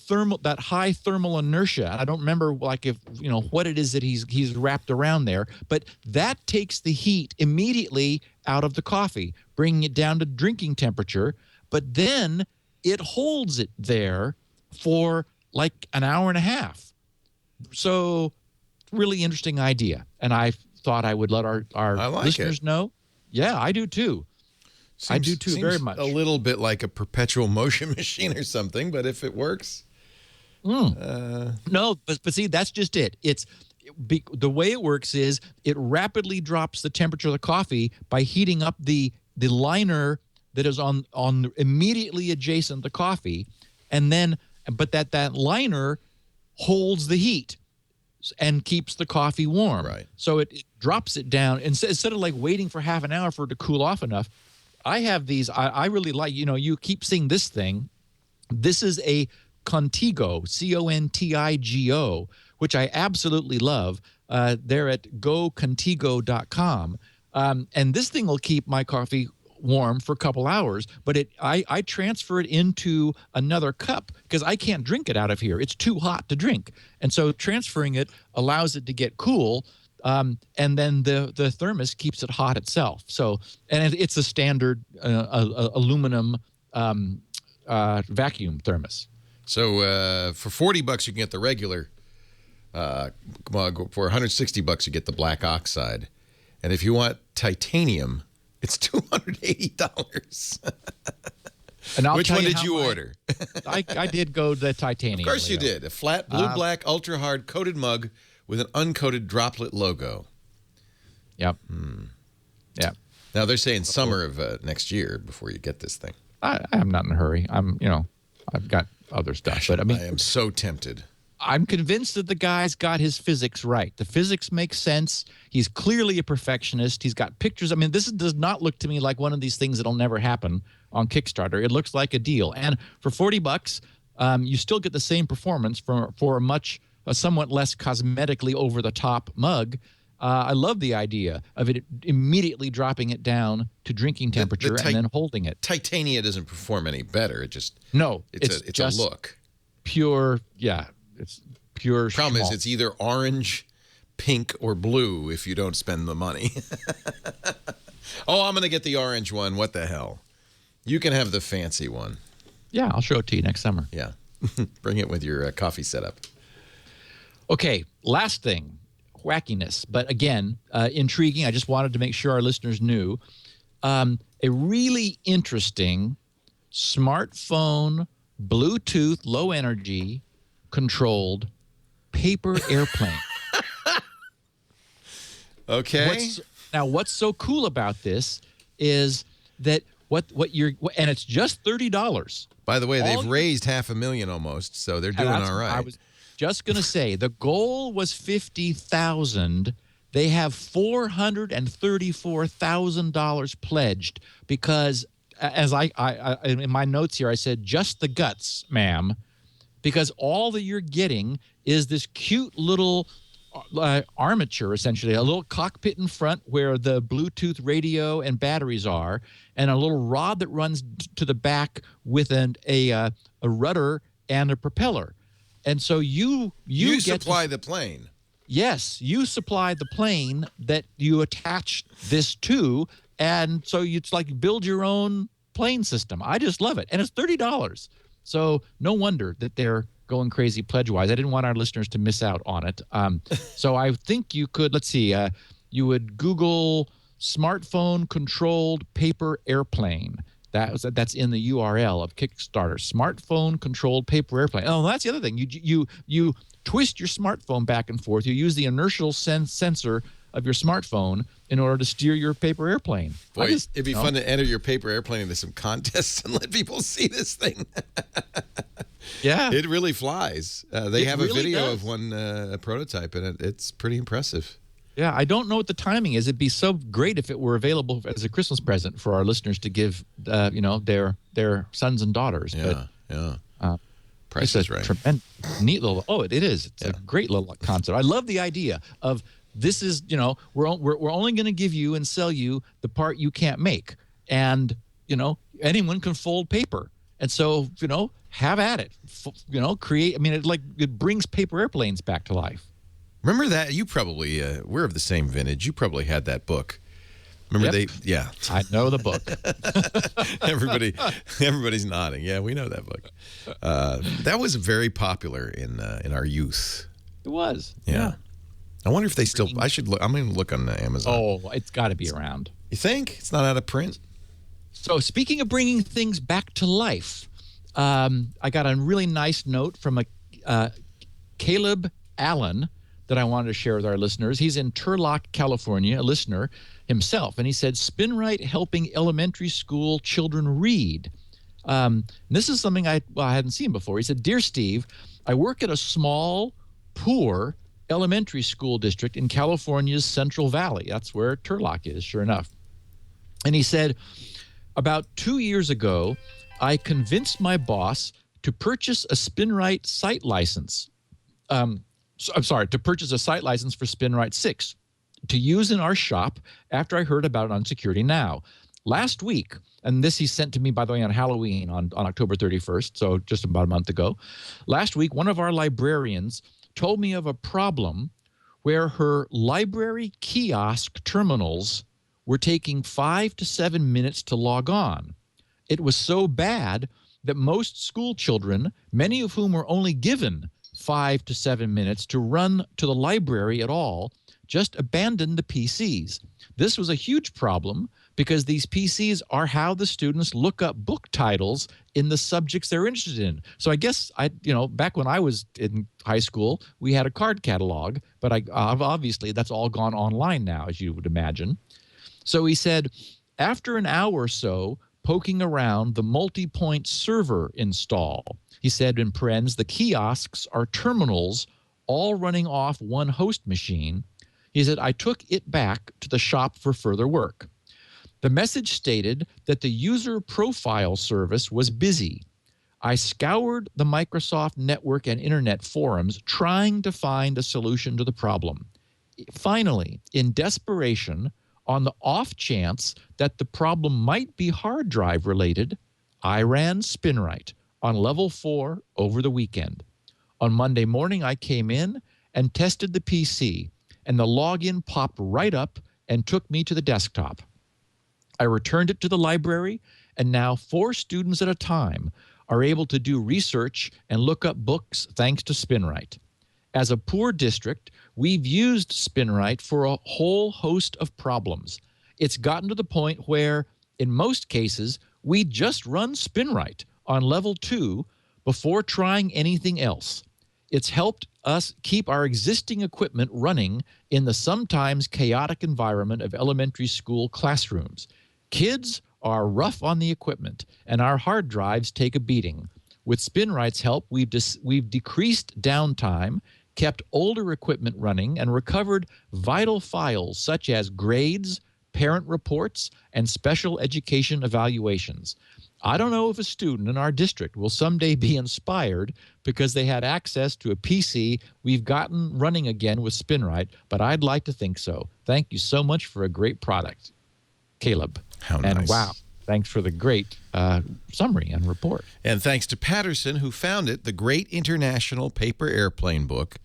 high thermal inertia, I don't remember what it is that he's wrapped around there, but that takes the heat immediately out of the coffee, bringing it down to drinking temperature, but then it holds it there for like an hour and a half. So really interesting idea. And I thought I would let our listeners know. Yeah, I do too. I do too, very much. A little bit like a perpetual motion machine or something, but if it works. No, but see, that's just it. The way it works is it rapidly drops the temperature of the coffee by heating up the liner that is on immediately adjacent to coffee, and then that liner holds the heat and keeps the coffee warm. Right. So it drops it down instead of like waiting for half an hour for it to cool off enough. I have these. I really like. You keep seeing this thing. This is a Contigo, Contigo, which I absolutely love. They're at gocontigo.com. And this thing will keep my coffee warm for a couple hours, but I transfer it into another cup because I can't drink it out of here. It's too hot to drink. And so transferring it allows it to get cool. And then the thermos keeps it hot itself. So, and it's a standard aluminum vacuum thermos. So for $40 you can get the regular mug. For $160 you get the black oxide, and if you want titanium, it's $280. And which one did you order? I did go the titanium. Of course you did. A flat blue black ultra hard coated mug with an uncoated droplet logo. Yep. Yeah. Now they're saying summer of next year before you get this thing. I'm not in a hurry. I've got other stuff, but I am so tempted. I'm convinced that the guy's got his physics right. The physics makes sense. He's clearly a perfectionist. He's got pictures. I mean, this does not look to me like one of these things that'll never happen on Kickstarter. It looks like a deal. And for $40, you still get the same performance for a somewhat less cosmetically over-the-top mug. I love the idea of it immediately dropping it down to drinking temperature and then holding it. Titania doesn't perform any better. It's just a look. Pure, yeah. It's pure. Problem is, it's either orange, pink, or blue if you don't spend the money. Oh, I'm going to get the orange one. What the hell? You can have the fancy one. Yeah, I'll show it to you next summer. Yeah. Bring it with your coffee setup. Okay, last thing. Wackiness, but again, intriguing. I just wanted to make sure our listeners knew. A really interesting smartphone, Bluetooth, low energy, controlled paper airplane. Okay. What's so cool about this is that and it's just $30. By the way, they've raised $500,000 almost, so they're doing all right. I was just going to say the goal was $50,000. They have $434,000 pledged because, as I in my notes here, I said just the guts, ma'am, because all that you're getting is this cute little armature, essentially a little cockpit in front where the Bluetooth radio and batteries are, and a little rod that runs to the back with a rudder and a propeller. And so you supply the plane. Yes, you supply the plane that you attach this to, and so it's like build your own plane system. I just love it, and it's $30. So no wonder that they're going crazy pledge-wise. I didn't want our listeners to miss out on it. So I think you could, let's see, you would Google smartphone-controlled paper airplane. That's in the URL of Kickstarter. Smartphone-controlled paper airplane. Oh, that's the other thing. You twist your smartphone back and forth. You use the inertial sensor of your smartphone in order to steer your paper airplane. Boy, it'd be fun to enter your paper airplane into some contests and let people see this thing. Yeah. It really flies. They have a video of one prototype, and it's pretty impressive. Yeah, I don't know what the timing is. It'd be so great if it were available as a Christmas present for our listeners to give, their sons and daughters. Yeah, Price is right. Neat little. Oh, it is. It's a great little concept. I love the idea of this is, we're only going to give you and sell you the part you can't make, and anyone can fold paper, and so have at it. Create. I mean, it brings paper airplanes back to life. Remember that? You probably we're of the same vintage. You probably had that book. Remember Yep. I know the book. Everybody's nodding. Yeah, we know that book. That was very popular in our youth. It was. Yeah. I wonder if they still. I should look. I'm going to look on Amazon. Oh, it's got to be around. You think it's not out of print? So speaking of bringing things back to life, I got a really nice note from a Caleb Allen that I wanted to share with our listeners. He's in Turlock, California, a listener himself, and he said, "SpinRite helping elementary school children read." This is something I hadn't seen before. He said, "Dear Steve, I work at a small, poor elementary school district in California's Central Valley." That's where Turlock is, sure enough. And he said, "About 2 years ago, I convinced my boss to purchase a SpinRite site license. To purchase a site license for SpinRite 6 to use in our shop after I heard about it on Security Now. Last week," and this he sent to me, by the way, on Halloween on October 31st, so just about a month ago. "Last week, one of our librarians told me of a problem where her library kiosk terminals were taking 5 to 7 minutes to log on. It was so bad that most school children, many of whom were only given 5 to 7 minutes to run to the library at all, just abandoned the PCs. This was a huge problem because these PCs are how the students look up book titles in the subjects they're interested in." So I guess back when I was in high school, we had a card catalog, but obviously that's all gone online now, as you would imagine. So he said, "After an hour or so poking around the multi-point server install," he said in parens, "the kiosks are terminals all running off one host machine." He said, "I took it back to the shop for further work. The message stated that the user profile service was busy. I scoured the Microsoft network and internet forums trying to find a solution to the problem. Finally, in desperation, on the off chance that the problem might be hard drive related, I ran SpinRite on level 4 over the weekend. On Monday morning, I came in and tested the PC, and the login popped right up and took me to the desktop. I returned it to the library, and now 4 students at a time are able to do research and look up books thanks to SpinRite. As a poor district, we've used SpinRite for a whole host of problems. It's gotten to the point where, in most cases, we just run SpinRite on level 2 before trying anything else. It's helped us keep our existing equipment running in the sometimes chaotic environment of elementary school classrooms. Kids are rough on the equipment, and our hard drives take a beating. With SpinRite's help, we've decreased downtime, kept older equipment running, and recovered vital files such as grades, parent reports, and special education evaluations. I don't know if a student in our district will someday be inspired because they had access to a PC we've gotten running again with SpinRite, but I'd like to think so. Thank you so much for a great product." Caleb. How nice. And wow, thanks for the great summary and report. And thanks to Patterson, who found it, the Great International Paper Airplane book,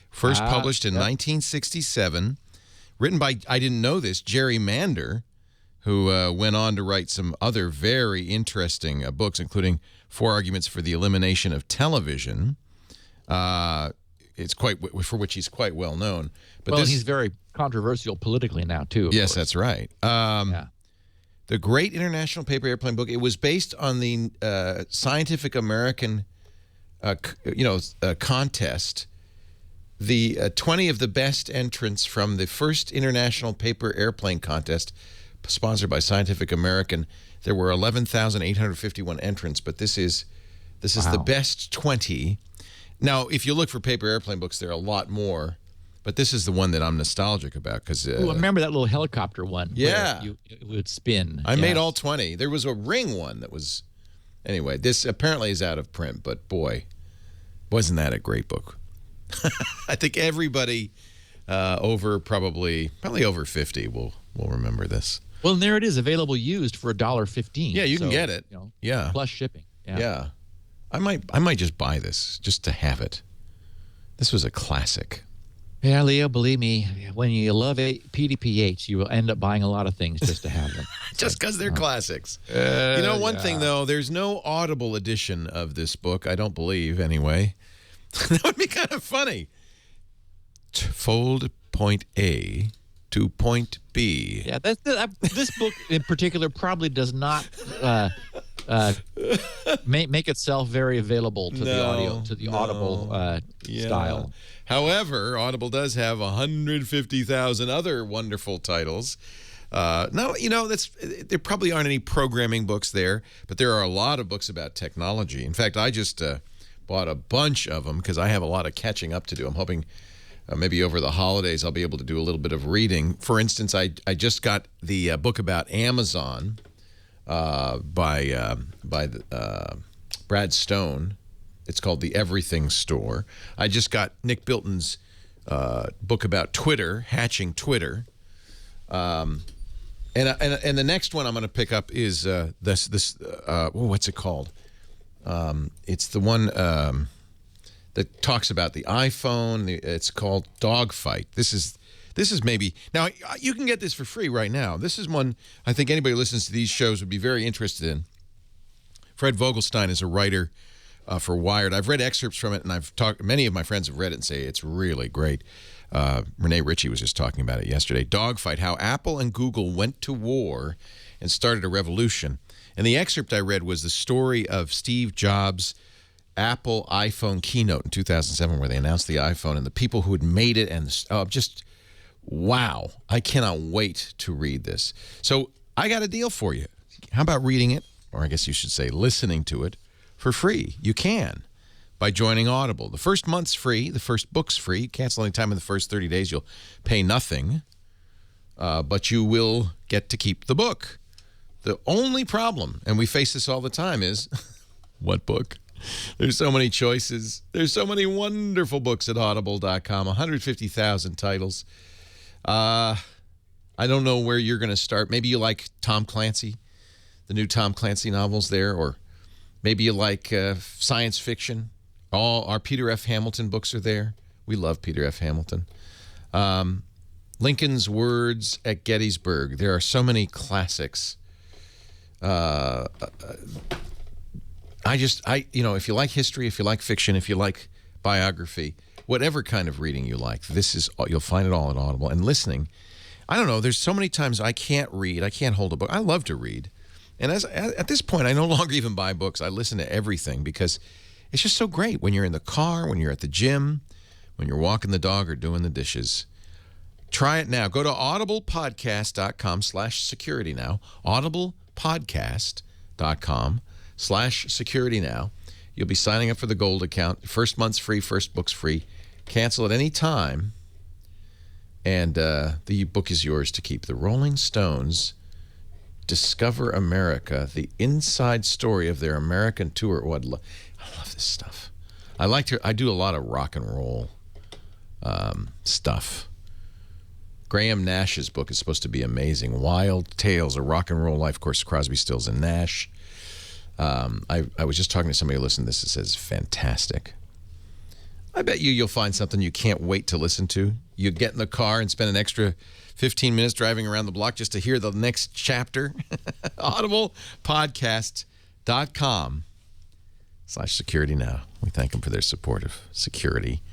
first published in 1967, written by, I didn't know this, Jerry Mander, who went on to write some other very interesting books, including 4 Arguments for the Elimination of Television. It's for which he's quite well known. But he's very controversial politically now, too. Yes, that's right. The Great International Paper Airplane book, it was based on the Scientific American contest. The 20 of the best entrants from the first International Paper Airplane contest, sponsored by Scientific American. There were 11,851 entrants, but this is the best 20. Now, if you look for paper airplane books, there are a lot more, but this is the one that I'm nostalgic about because. Remember that little helicopter one? Yeah, it would spin. I made all 20. There was a ring one that was. Anyway, this apparently is out of print, but boy, wasn't that a great book? I think everybody probably over 50 will remember this. Well, and there it is, available used for $1.15. Yeah, you can get it. Yeah, plus shipping. Yeah. I might just buy this just to have it. This was a classic. Yeah, Leo, believe me, when you love PDP-8s, you will end up buying a lot of things just to have them. Just because they're classics. One thing, though, there's no Audible edition of this book, I don't believe, anyway. That would be kind of funny. Fold point A to point B. Yeah, this book in particular probably does not make itself very available to the audio, to the Audible style. However, Audible does have 150,000 other wonderful titles. Now, there probably aren't any programming books there, but there are a lot of books about technology. In fact, I just bought a bunch of them because I have a lot of catching up to do. I'm hoping maybe over the holidays I'll be able to do a little bit of reading. For instance, I just got the book about Amazon by Brad Stone. It's called The Everything Store. I just got Nick Bilton's book about Twitter, hatching Twitter. And the next one I'm going to pick up is what's it called? It's the one that talks about the iPhone. It's called Dogfight. This is maybe now you can get this for free right now. This is one I think anybody who listens to these shows would be very interested in. Fred Vogelstein is a writer for Wired. I've read excerpts from it, and I've talked. Many of my friends have read it and say it's really great. Renee Ritchie was just talking about it yesterday. Dogfight: How Apple and Google Went to War and Started a Revolution. And the excerpt I read was the story of Steve Jobs' Apple iPhone keynote in 2007, where they announced the iPhone and the people who had made it, and just wow! I cannot wait to read this. So I got a deal for you. How about reading it, or I guess you should say listening to it, for free? You can by joining Audible. The first month's free. The first book's free. Cancel any time in the first 30 days. You'll pay nothing, but you will get to keep the book. The only problem, and we face this all the time, is what book? There's so many choices. There's so many wonderful books at audible.com, 150,000 titles. I don't know where you're going to start. Maybe you like Tom Clancy, the new Tom Clancy novels there, or maybe you like science fiction. All our Peter F. Hamilton books are there. We love Peter F. Hamilton. Lincoln's Words at Gettysburg. There are so many classics. If you like history, if you like fiction, if you like biography, whatever kind of reading you like, you'll find it all at Audible. And listening, I don't know, there's so many times I can't read. I can't hold a book. I love to read. And at this point, I no longer even buy books. I listen to everything because it's just so great when you're in the car, when you're at the gym, when you're walking the dog or doing the dishes. Try it now. Go to audiblepodcast.com/security now. audiblepodcast.com/security now. You'll be signing up for the gold account. First month's free, first book's free. Cancel at any time. And the book is yours to keep. The Rolling Stones Discover America, the inside story of their American tour. I love this stuff. I do a lot of rock and roll stuff. Graham Nash's book is supposed to be amazing. Wild Tales, A Rock and Roll Life. Of course, Crosby, Stills, and Nash. I was just talking to somebody who listened to this. It says, fantastic. I bet you'll find something you can't wait to listen to. You get in the car and spend an extra 15 minutes driving around the block just to hear the next chapter. audiblepodcast.com/security now. We thank them for their support of Security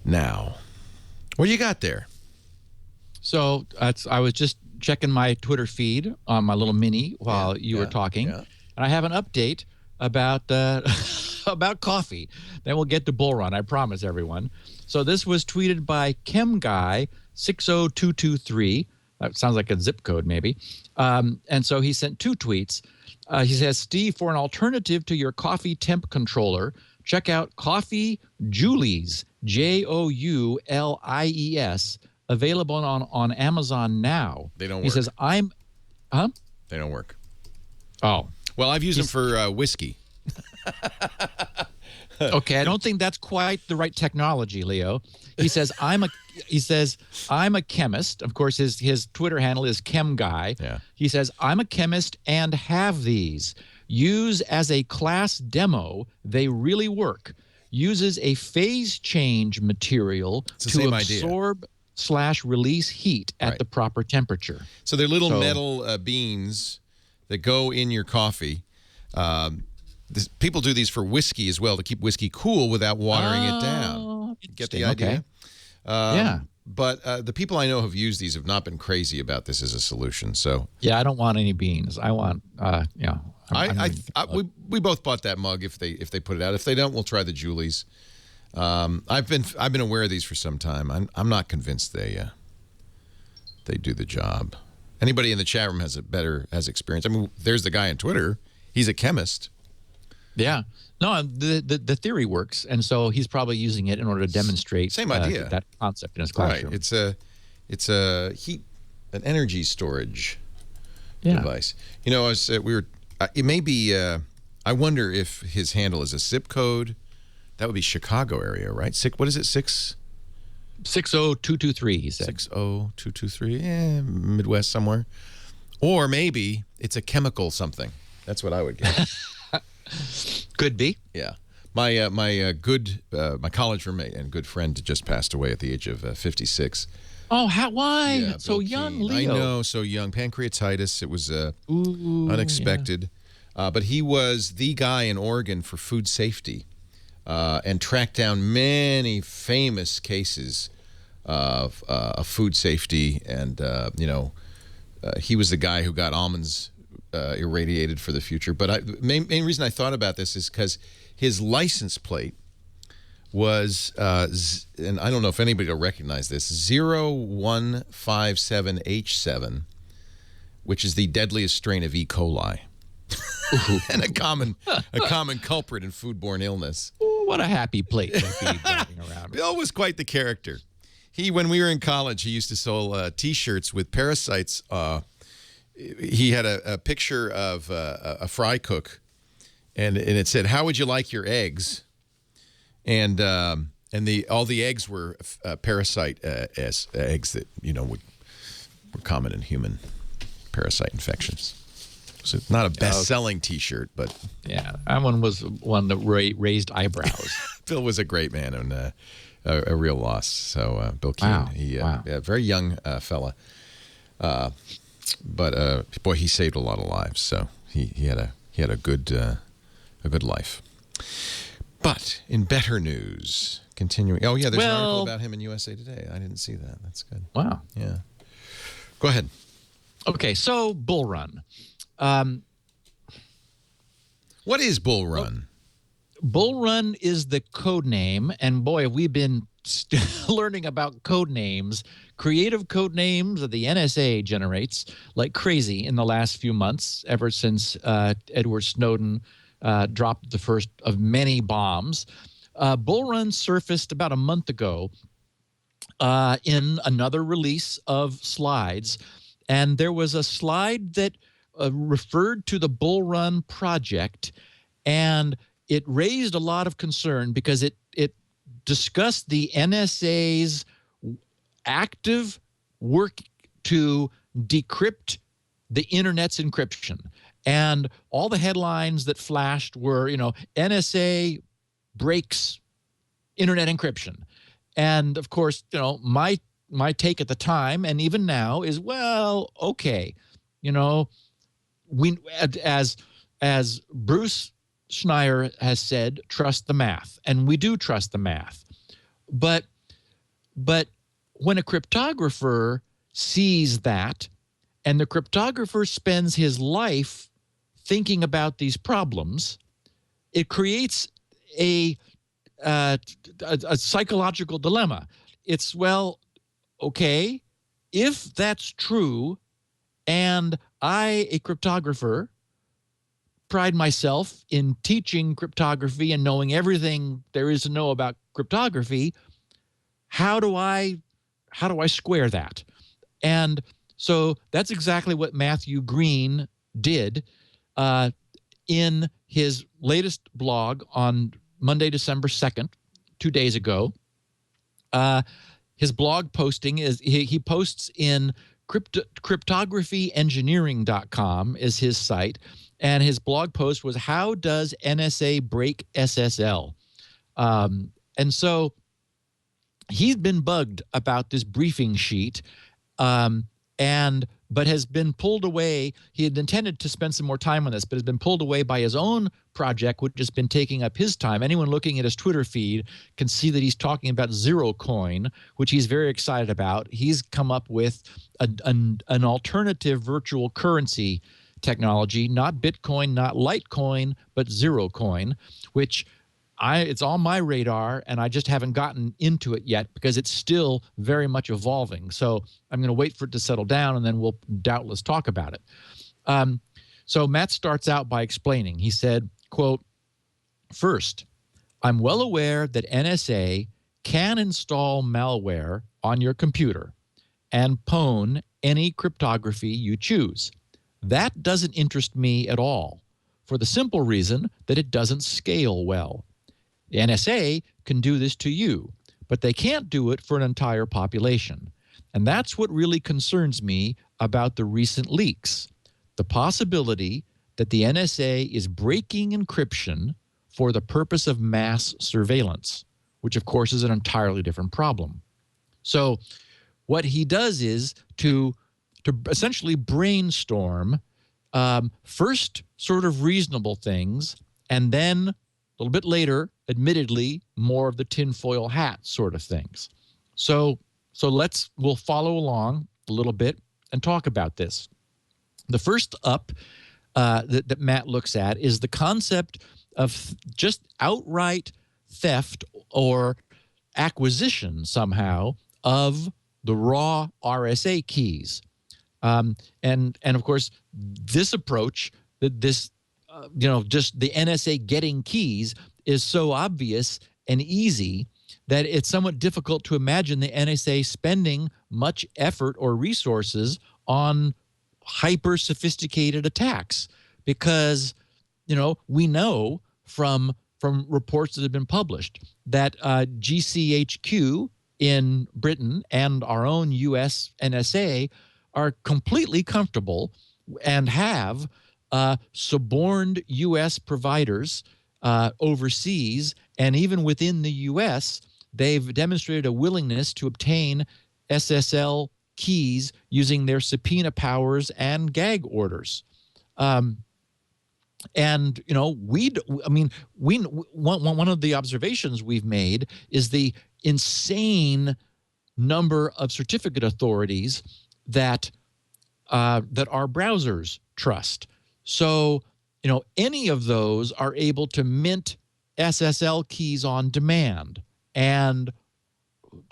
Now. What do you got there? So I was just checking my Twitter feed on my little mini while you were talking, and I have an update about about coffee. Then we'll get to Bull Run, I promise everyone. So this was tweeted by ChemGuy60223. That sounds like a zip code maybe. And so he sent two tweets. He says, Steve, for an alternative to your coffee temp controller, check out Coffee Joulies, Joulies, available on Amazon now. They don't work. He says, They don't work. Oh. Well, I've used them for whiskey. Okay, I don't think that's quite the right technology, Leo. He says, I'm a chemist. Of course, his Twitter handle is ChemGuy. Yeah. He says, I'm a chemist and have these. Use as a class demo. They really work. uses a phase change material to absorb/release heat at the proper temperature. So they're little metal beans that go in your coffee. People do these for whiskey as well, to keep whiskey cool without watering it down. Get the idea? Yeah. But the people I know have used these have not been crazy about this as a solution. So yeah, I don't want any beans. I want, we both bought that mug if they put it out. If they don't, we'll try the Julie's. I've been aware of these for some time. I'm not convinced they do the job. Anybody in the chat room has experience. I mean, there's the guy on Twitter. He's a chemist. Yeah. No, the theory works, and so he's probably using it in order to demonstrate same idea that concept in his classroom. Right. It's an energy storage device. You know, it may be. I wonder if his handle is a zip code. That would be Chicago area, right? What is it? 60223. He said 60223. Yeah, Midwest somewhere, or maybe it's a chemical something. That's what I would guess. Could be. Yeah. My my college roommate and good friend just passed away at the age of 56. Oh, why? Yeah, so young, Leo. I know, so young. Pancreatitis. It was unexpected. Yeah. But he was the guy in Oregon for food safety and tracked down many famous cases of food safety. And, he was the guy who got almonds irradiated for the future. But main reason I thought about this is because his license plate was, and I don't know if anybody will recognize this, 0157H7, which is the deadliest strain of E. coli. And a common culprit in foodborne illness. Ooh, what a happy plate to be driving around. Bill was quite the character. When we were in college, he used to sell T-shirts with parasites. He had a picture of a fry cook, and it said, "How would you like your eggs?" And all the eggs were parasite eggs that were common in human parasite infections. So not a best-selling T-shirt, but yeah, that one was one that raised eyebrows. Bill was a great man and a real loss. So Bill Keane, very young fella. But boy, he saved a lot of lives. So he had a good life. But in better news, continuing. Oh yeah, there's an article about him in USA Today. I didn't see that. That's good. Wow. Yeah. Go ahead. Okay, so BULLRUN. What is BULLRUN? BULLRUN is the code name, and boy, have we been learning about code names, creative code names that the NSA generates like crazy in the last few months, ever since Edward Snowden dropped the first of many bombs. BULLRUN surfaced about a month ago in another release of slides, and there was a slide that referred to the BULLRUN project, and it raised a lot of concern because it discussed the NSA's active work to decrypt the internet's encryption. And all the headlines that flashed were, NSA breaks internet encryption. And of course, my take at the time and even now is, well, okay, we as Bruce Schneier has said, trust the math, and we do trust the math. But when a cryptographer sees that, and the cryptographer spends his life thinking about these problems, it creates a psychological dilemma. It's, well, okay, if that's true, and I, a cryptographer, pride myself in teaching cryptography and knowing everything there is to know about cryptography, how do I square that? And so that's exactly what Matthew Green did in his latest blog on Monday, December 2nd, 2 days ago. His blog posting is he posts in cryptographyengineering.com is his site. And his blog post was, how does NSA break SSL? And so he's been bugged about this briefing sheet, but has been pulled away. He had intended to spend some more time on this, but has been pulled away by his own project, which has been taking up his time. Anyone looking at his Twitter feed can see that he's talking about Zero Coin, which he's very excited about. He's come up with an alternative virtual currency technology, not Bitcoin, not Litecoin, but Zero Coin, which it's on my radar, and I just haven't gotten into it yet because it's still very much evolving. So I'm going to wait for it to settle down, and then we'll doubtless talk about it. So Matt starts out by explaining. He said, quote, "First, I'm well aware that NSA can install malware on your computer and pwn any cryptography you choose. That doesn't interest me at all, for the simple reason that it doesn't scale well. The NSA can do this to you, but they can't do it for an entire population. And that's what really concerns me about the recent leaks. The possibility that the NSA is breaking encryption for the purpose of mass surveillance, which of course is an entirely different problem." So what he does is to essentially brainstorm first sort of reasonable things, and then a little bit later, admittedly, more of the tinfoil hat sort of things. So we'll follow along a little bit and talk about this. The first up that Matt looks at is the concept of just outright theft or acquisition somehow of the raw RSA keys. And of course, this approach, just the NSA getting keys is so obvious and easy that it's somewhat difficult to imagine the NSA spending much effort or resources on hyper sophisticated attacks, because we know from reports that have been published that GCHQ in Britain and our own US NSA are completely comfortable and have suborned U.S. providers overseas, and even within the U.S., they've demonstrated a willingness to obtain SSL keys using their subpoena powers and gag orders. One of the observations we've made is the insane number of certificate authorities that our browsers trust. So, any of those are able to mint SSL keys on demand, and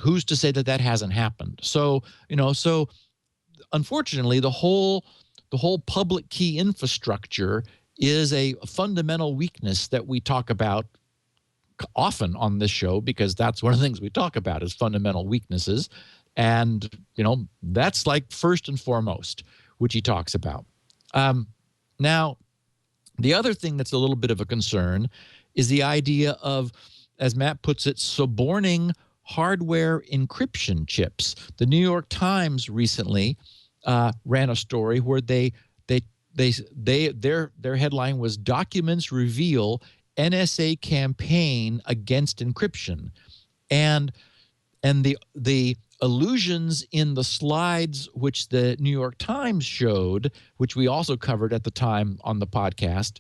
who's to say that that hasn't happened? So, so unfortunately, the whole public key infrastructure is a fundamental weakness that we talk about often on this show, because that's one of the things we talk about is fundamental weaknesses. And, that's like first and foremost, which he talks about. Now, the other thing that's a little bit of a concern is the idea of, as Matt puts it, suborning hardware encryption chips. The New York Times recently ran a story where their headline was "Documents Reveal NSA Campaign Against Encryption," and the allusions in the slides which the New York Times showed, which we also covered at the time on the podcast,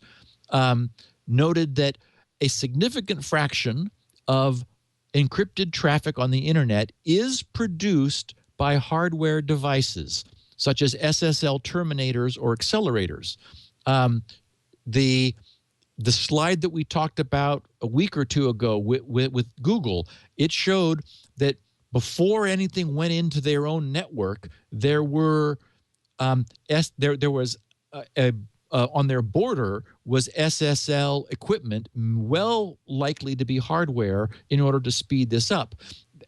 noted that a significant fraction of encrypted traffic on the internet is produced by hardware devices, such as SSL terminators or accelerators. The slide that we talked about a week or two ago with Google, it showed that before anything went into their own network, there was on their border was SSL equipment, well likely to be hardware, in order to speed this up.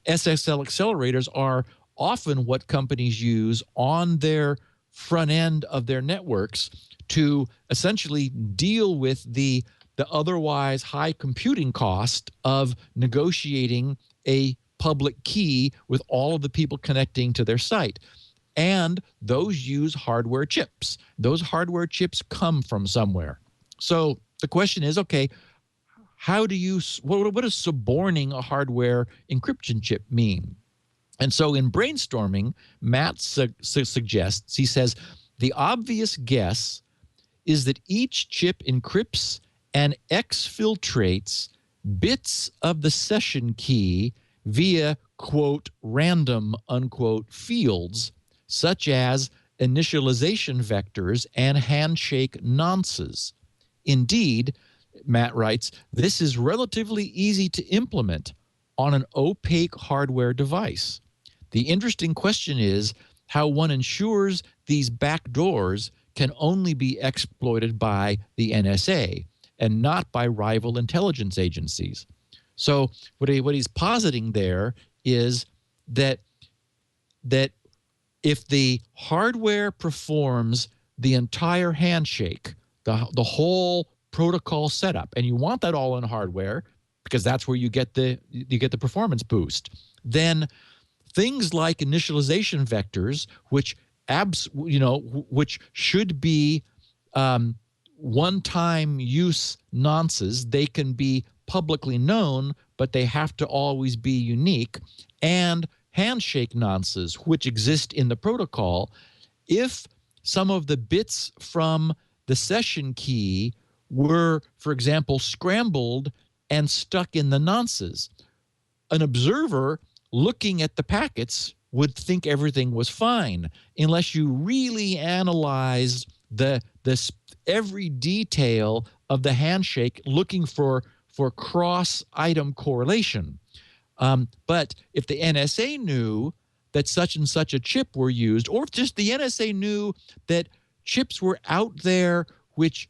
SSL accelerators are often what companies use on their front end of their networks to essentially deal with the otherwise high computing cost of negotiating a public key with all of the people connecting to their site. And those use hardware chips. Those hardware chips come from somewhere. So the question is, okay, what does suborning a hardware encryption chip mean? And so in brainstorming, Matt suggests, he says, the obvious guess is that each chip encrypts and exfiltrates bits of the session key via, quote, random, unquote, fields, such as initialization vectors and handshake nonces. Indeed, Matt writes, this is relatively easy to implement on an opaque hardware device. The interesting question is how one ensures these backdoors can only be exploited by the NSA and not by rival intelligence agencies. So what he's positing there is that if the hardware performs the entire handshake, the whole protocol setup, and you want that all in hardware because that's where you get the performance boost, then things like initialization vectors, which should be one-time use nonces, they can be publicly known, but they have to always be unique, and handshake nonces, which exist in the protocol. If some of the bits from the session key were, for example, scrambled and stuck in the nonces, an observer looking at the packets would think everything was fine unless you really analyzed every detail of the handshake, looking for cross-item correlation. But if the NSA knew that such and such a chip were used, or if just the NSA knew that chips were out there which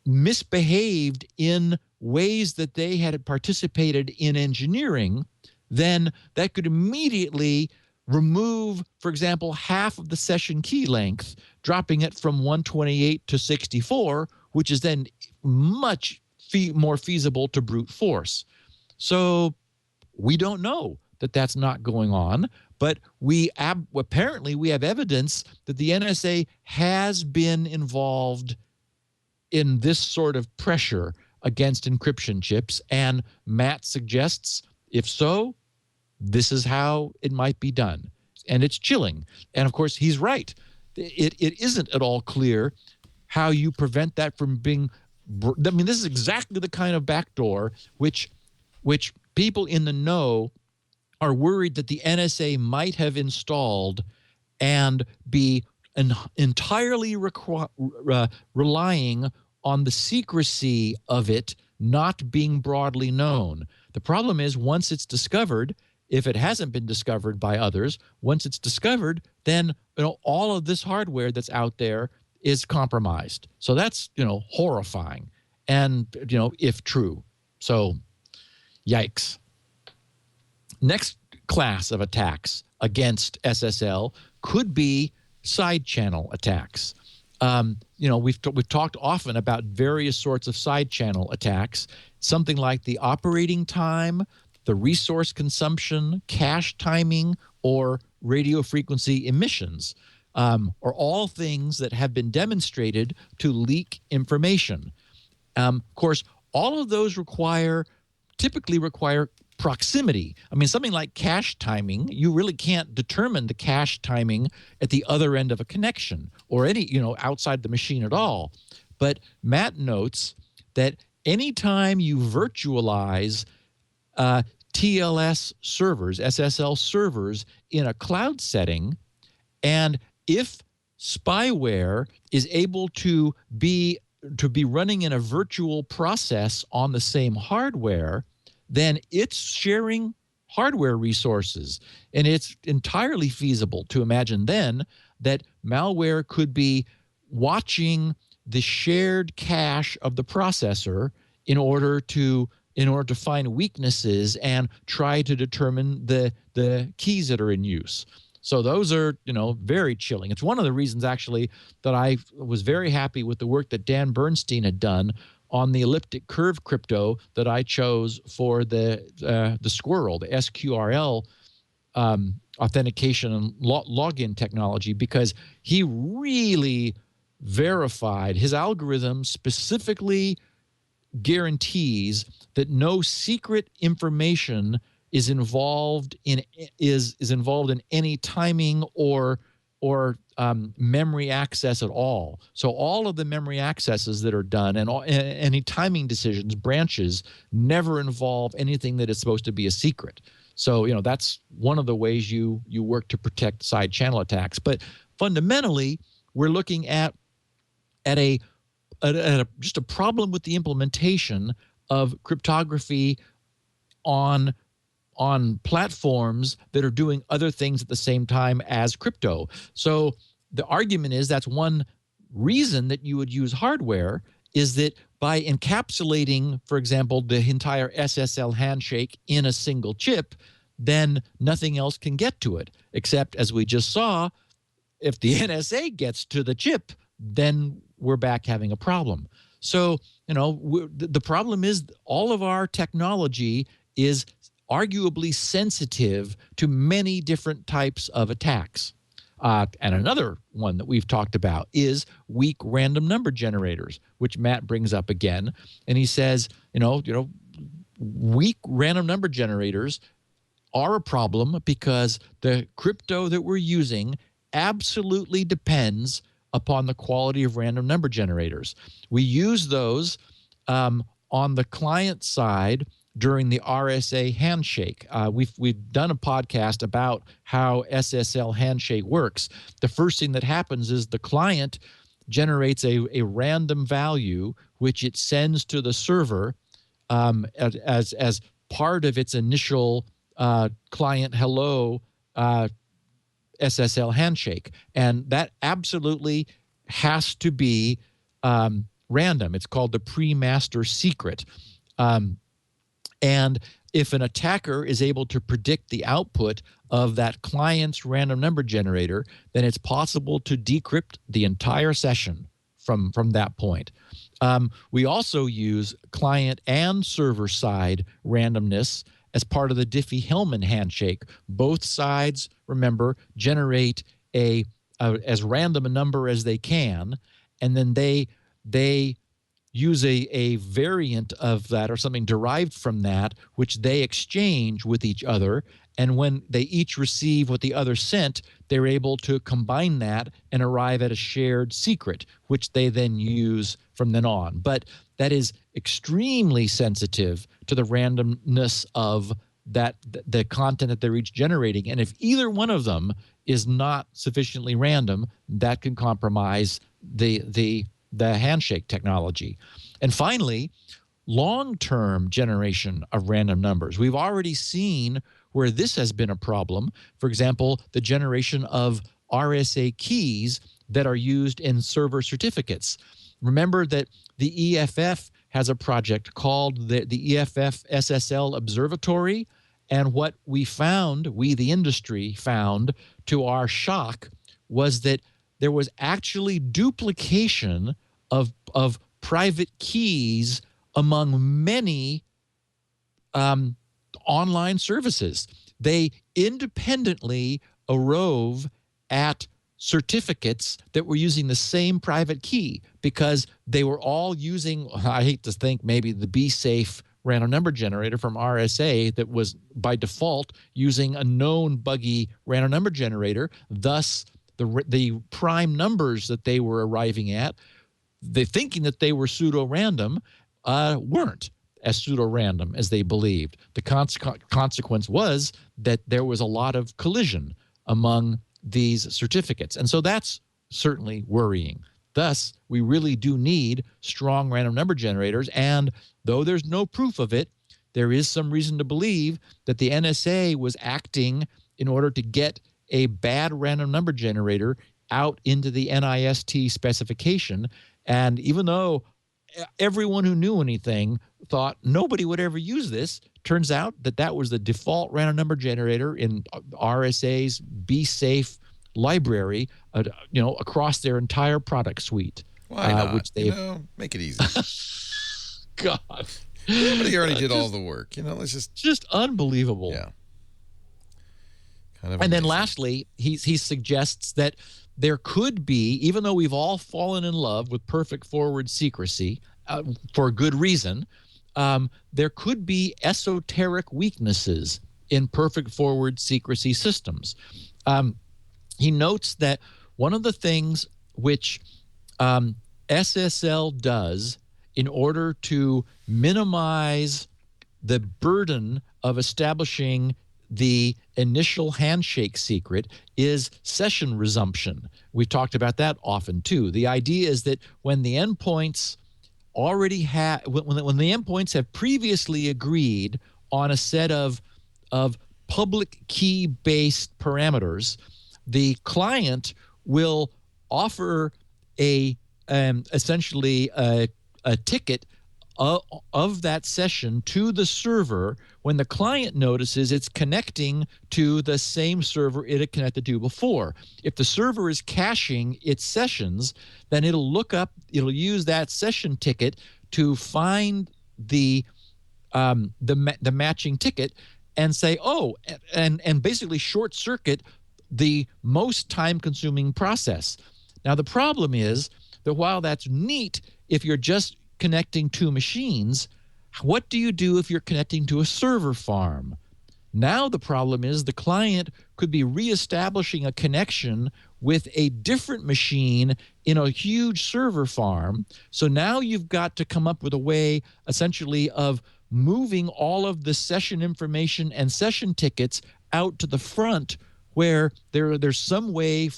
misbehaved in ways that they had participated in engineering, then that could immediately remove, for example, half of the session key length, dropping it from 128 to 64, which is then much more feasible to brute force. So we don't know that that's not going on, but apparently we have evidence that the NSA has been involved in this sort of pressure against encryption chips, and Matt suggests, if so, this is how it might be done. And it's chilling. And of course, he's right. It isn't at all clear how you prevent that from being, I mean, this is exactly the kind of backdoor which people in the know are worried that the NSA might have installed and be entirely relying on the secrecy of it not being broadly known. The problem is, once it's discovered, if it hasn't been discovered by others, once it's discovered, then all of this hardware that's out there is compromised. So that's horrifying, and if true. So, yikes. Next class of attacks against SSL could be side channel attacks. We've talked often about various sorts of side channel attacks, something like the operating time, the resource consumption, cache timing, or radio frequency emissions, are all things that have been demonstrated to leak information. Of course, all of those typically require proximity. I mean, something like cache timing, you really can't determine the cache timing at the other end of a connection or outside the machine at all. But Matt notes that anytime you virtualize TLS servers, SSL servers in a cloud setting, and if spyware is able to be running in a virtual process on the same hardware, then it's sharing hardware resources. And it's entirely feasible to imagine then that malware could be watching the shared cache of the processor in order to find weaknesses and try to determine the keys that are in use. So those are, very chilling. It's one of the reasons, actually, that I was very happy with the work that Dan Bernstein had done on the elliptic curve crypto that I chose for the Squirrel, the SQRL authentication and login technology, because he really verified his algorithm specifically guarantees that no secret information is involved in any timing or memory access at all. So all of the memory accesses that are done and any timing decisions, branches, never involve anything that is supposed to be a secret. So, that's one of the ways you work to protect side channel attacks. But fundamentally, we're looking at just a problem with the implementation of cryptography on platforms that are doing other things at the same time as crypto. So the argument is that's one reason that you would use hardware, is that by encapsulating, for example, the entire SSL handshake in a single chip, then nothing else can get to it. Except, as we just saw, if the NSA gets to the chip, then we're back having a problem. So, the problem is all of our technology is arguably sensitive to many different types of attacks. And another one that we've talked about is weak random number generators, which Matt brings up again. And he says, weak random number generators are a problem because the crypto that we're using absolutely depends upon the quality of random number generators. We use those on the client side during the RSA handshake. We've done a podcast about how SSL handshake works. The first thing that happens is the client generates a random value which it sends to the server as part of its initial client hello SSL handshake. And that absolutely has to be random. It's called the pre-master secret. And if an attacker is able to predict the output of that client's random number generator, then it's possible to decrypt the entire session from that point. We also use client and server side randomness as part of the Diffie-Hellman handshake. Both sides, remember, generate as random a number as they can, and then they use a variant of that or something derived from that, which they exchange with each other. And when they each receive what the other sent, they're able to combine that and arrive at a shared secret, which they then use from then on. But that is extremely sensitive to the randomness of the content that they're each generating. And if either one of them is not sufficiently random, that can compromise the handshake technology. And finally, long-term generation of random numbers. We've already seen where this has been a problem. For example, the generation of RSA keys that are used in server certificates. Remember that the EFF has a project called the EFF SSL Observatory. And what we found, the industry found, to our shock, was that there was actually duplication of private keys among many online services. They independently arose at certificates that were using the same private key because they were all using, I hate to think, maybe the BSafe random number generator from RSA that was by default using a known buggy random number generator. Thus, the prime numbers that they were arriving at, they thinking that they were pseudo-random, weren't as pseudo-random as they believed. The consequence was that there was a lot of collision among these certificates. And so that's certainly worrying. Thus, we really do need strong random number generators. And though there's no proof of it, there is some reason to believe that the NSA was acting in order to get a bad random number generator out into the NIST specification. And even though everyone who knew anything thought nobody would ever use this, turns out that that was the default random number generator in RSA's BSafe library, across their entire product suite. Why not? Which they make it easy. God, Somebody already did all the work. Let's just unbelievable. Yeah. Kind of. And then amazing. lastly, he suggests that there could be, even though we've all fallen in love with perfect forward secrecy for good reason. There could be esoteric weaknesses in perfect forward secrecy systems. He notes that one of the things which SSL does in order to minimize the burden of establishing the initial handshake secret is session resumption. We've talked about that often too. The idea is that when the endpoints already have, when the endpoints have previously agreed on a set of public key-based parameters, the client will offer essentially a ticket of that session to the server when the client notices it's connecting to the same server it had connected to before. If the server is caching its sessions, then it'll use that session ticket to find the matching ticket and say, oh, and basically short circuit the most time-consuming process. Now, the problem is that while that's neat if you're just connecting two machines, what do you do if you're connecting to a server farm? Now the problem is the client could be reestablishing a connection with a different machine in a huge server farm. So now you've got to come up with a way essentially of moving all of the session information and session tickets out to the front where there's some way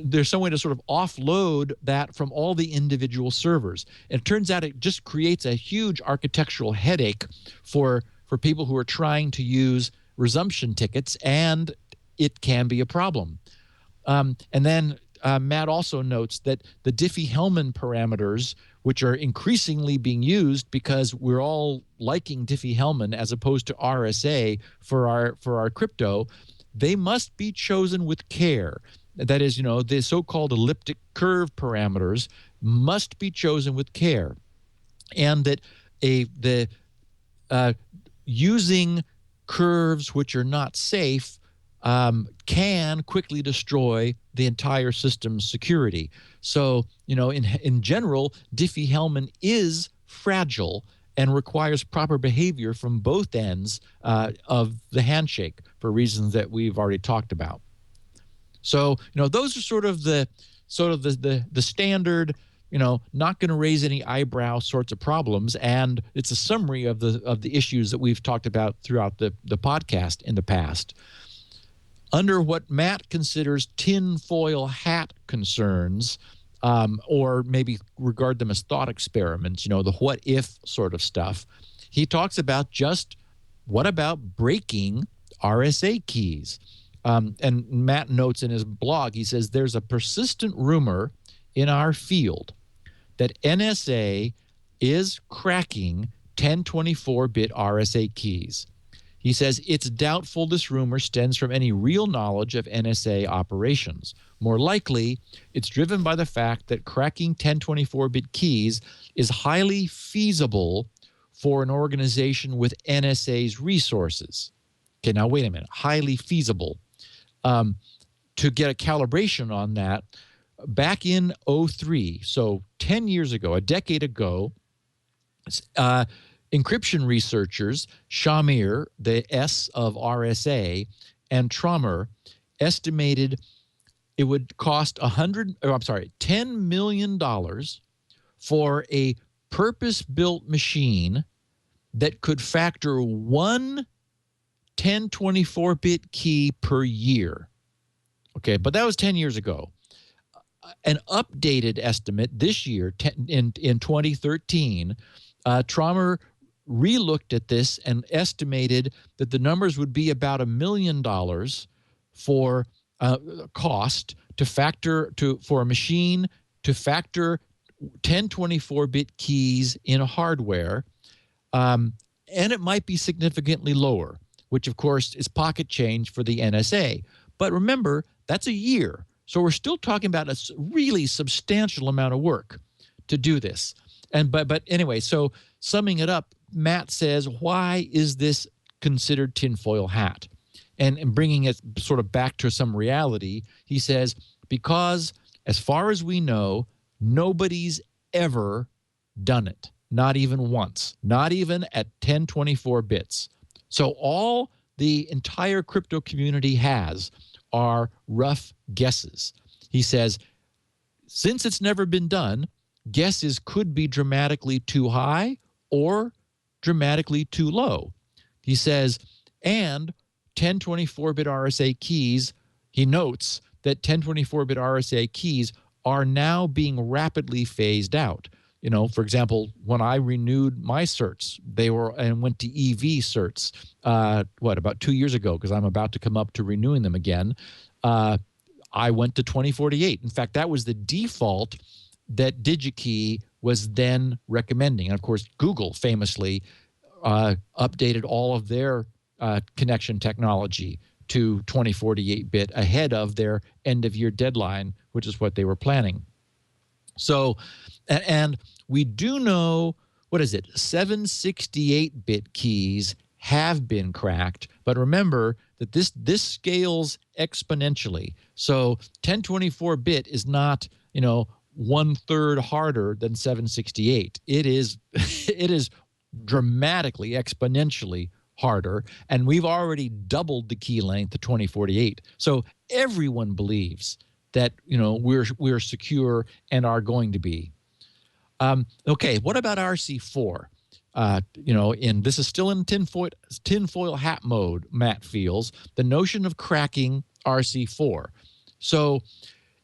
there's some way to sort of offload that from all the individual servers. And it turns out it just creates a huge architectural headache for people who are trying to use resumption tickets, and it can be a problem. And then Matt also notes that the Diffie-Hellman parameters, which are increasingly being used because we're all liking Diffie-Hellman as opposed to RSA for our crypto, they must be chosen with care. That is, the so-called elliptic curve parameters must be chosen with care, and that using curves which are not safe can quickly destroy the entire system's security. So, in general, Diffie-Hellman is fragile and requires proper behavior from both ends of the handshake for reasons that we've already talked about. So, those are sort of the standard, not going to raise any eyebrow sorts of problems, and it's a summary of the issues that we've talked about throughout the podcast in the past. Under what Matt considers tinfoil hat concerns, or maybe regard them as thought experiments, the what if sort of stuff, he talks about just what about breaking RSA keys? And Matt notes in his blog, he says, there's a persistent rumor in our field that NSA is cracking 1024-bit RSA keys. He says it's doubtful this rumor stems from any real knowledge of NSA operations. More likely, it's driven by the fact that cracking 1024-bit keys is highly feasible for an organization with NSA's resources. Okay, now wait a minute. Highly feasible. To get a calibration on that, back in 2003, so 10 years ago, a decade ago, encryption researchers, Shamir, the S of RSA, and Trommer estimated it would cost $10 million for a purpose-built machine that could factor one 1024-bit key per year. Okay, but that was 10 years ago. An updated estimate this year, in 2013, Trommer relooked at this and estimated that the numbers would be about $1 million for cost for a machine to factor 1024-bit keys in a hardware, and it might be significantly lower, which of course is pocket change for the NSA. But remember, that's a year. So we're still talking about a really substantial amount of work to do this. But anyway, so summing it up, Matt says, why is this considered tinfoil hat? And bringing it sort of back to some reality, he says, because as far as we know, nobody's ever done it. Not even once. Not even at 1024 bits. So all the entire crypto community has are rough guesses. He says, since it's never been done, guesses could be dramatically too high or dramatically too low. He says, and 1024-bit RSA keys, he notes that 1024-bit RSA keys are now being rapidly phased out. You know, for example, when I renewed my certs, they were and went to EV certs, about 2 years ago, because I'm about to come up to renewing them again. I went to 2048. In fact, that was the default that DigiKey was then recommending. And of course, Google famously updated all of their connection technology to 2048-bit ahead of their end-of-year deadline, which is what they were planning. So, and we do know, 768-bit keys have been cracked, but remember that this scales exponentially. So 1024-bit is not, 1/3 harder than 768. It is dramatically, exponentially harder, and we've already doubled the key length to 2048. So everyone believes that we're secure and are going to be. Okay, what about RC4? And this is still in tinfoil hat mode, Matt feels, the notion of cracking RC4. So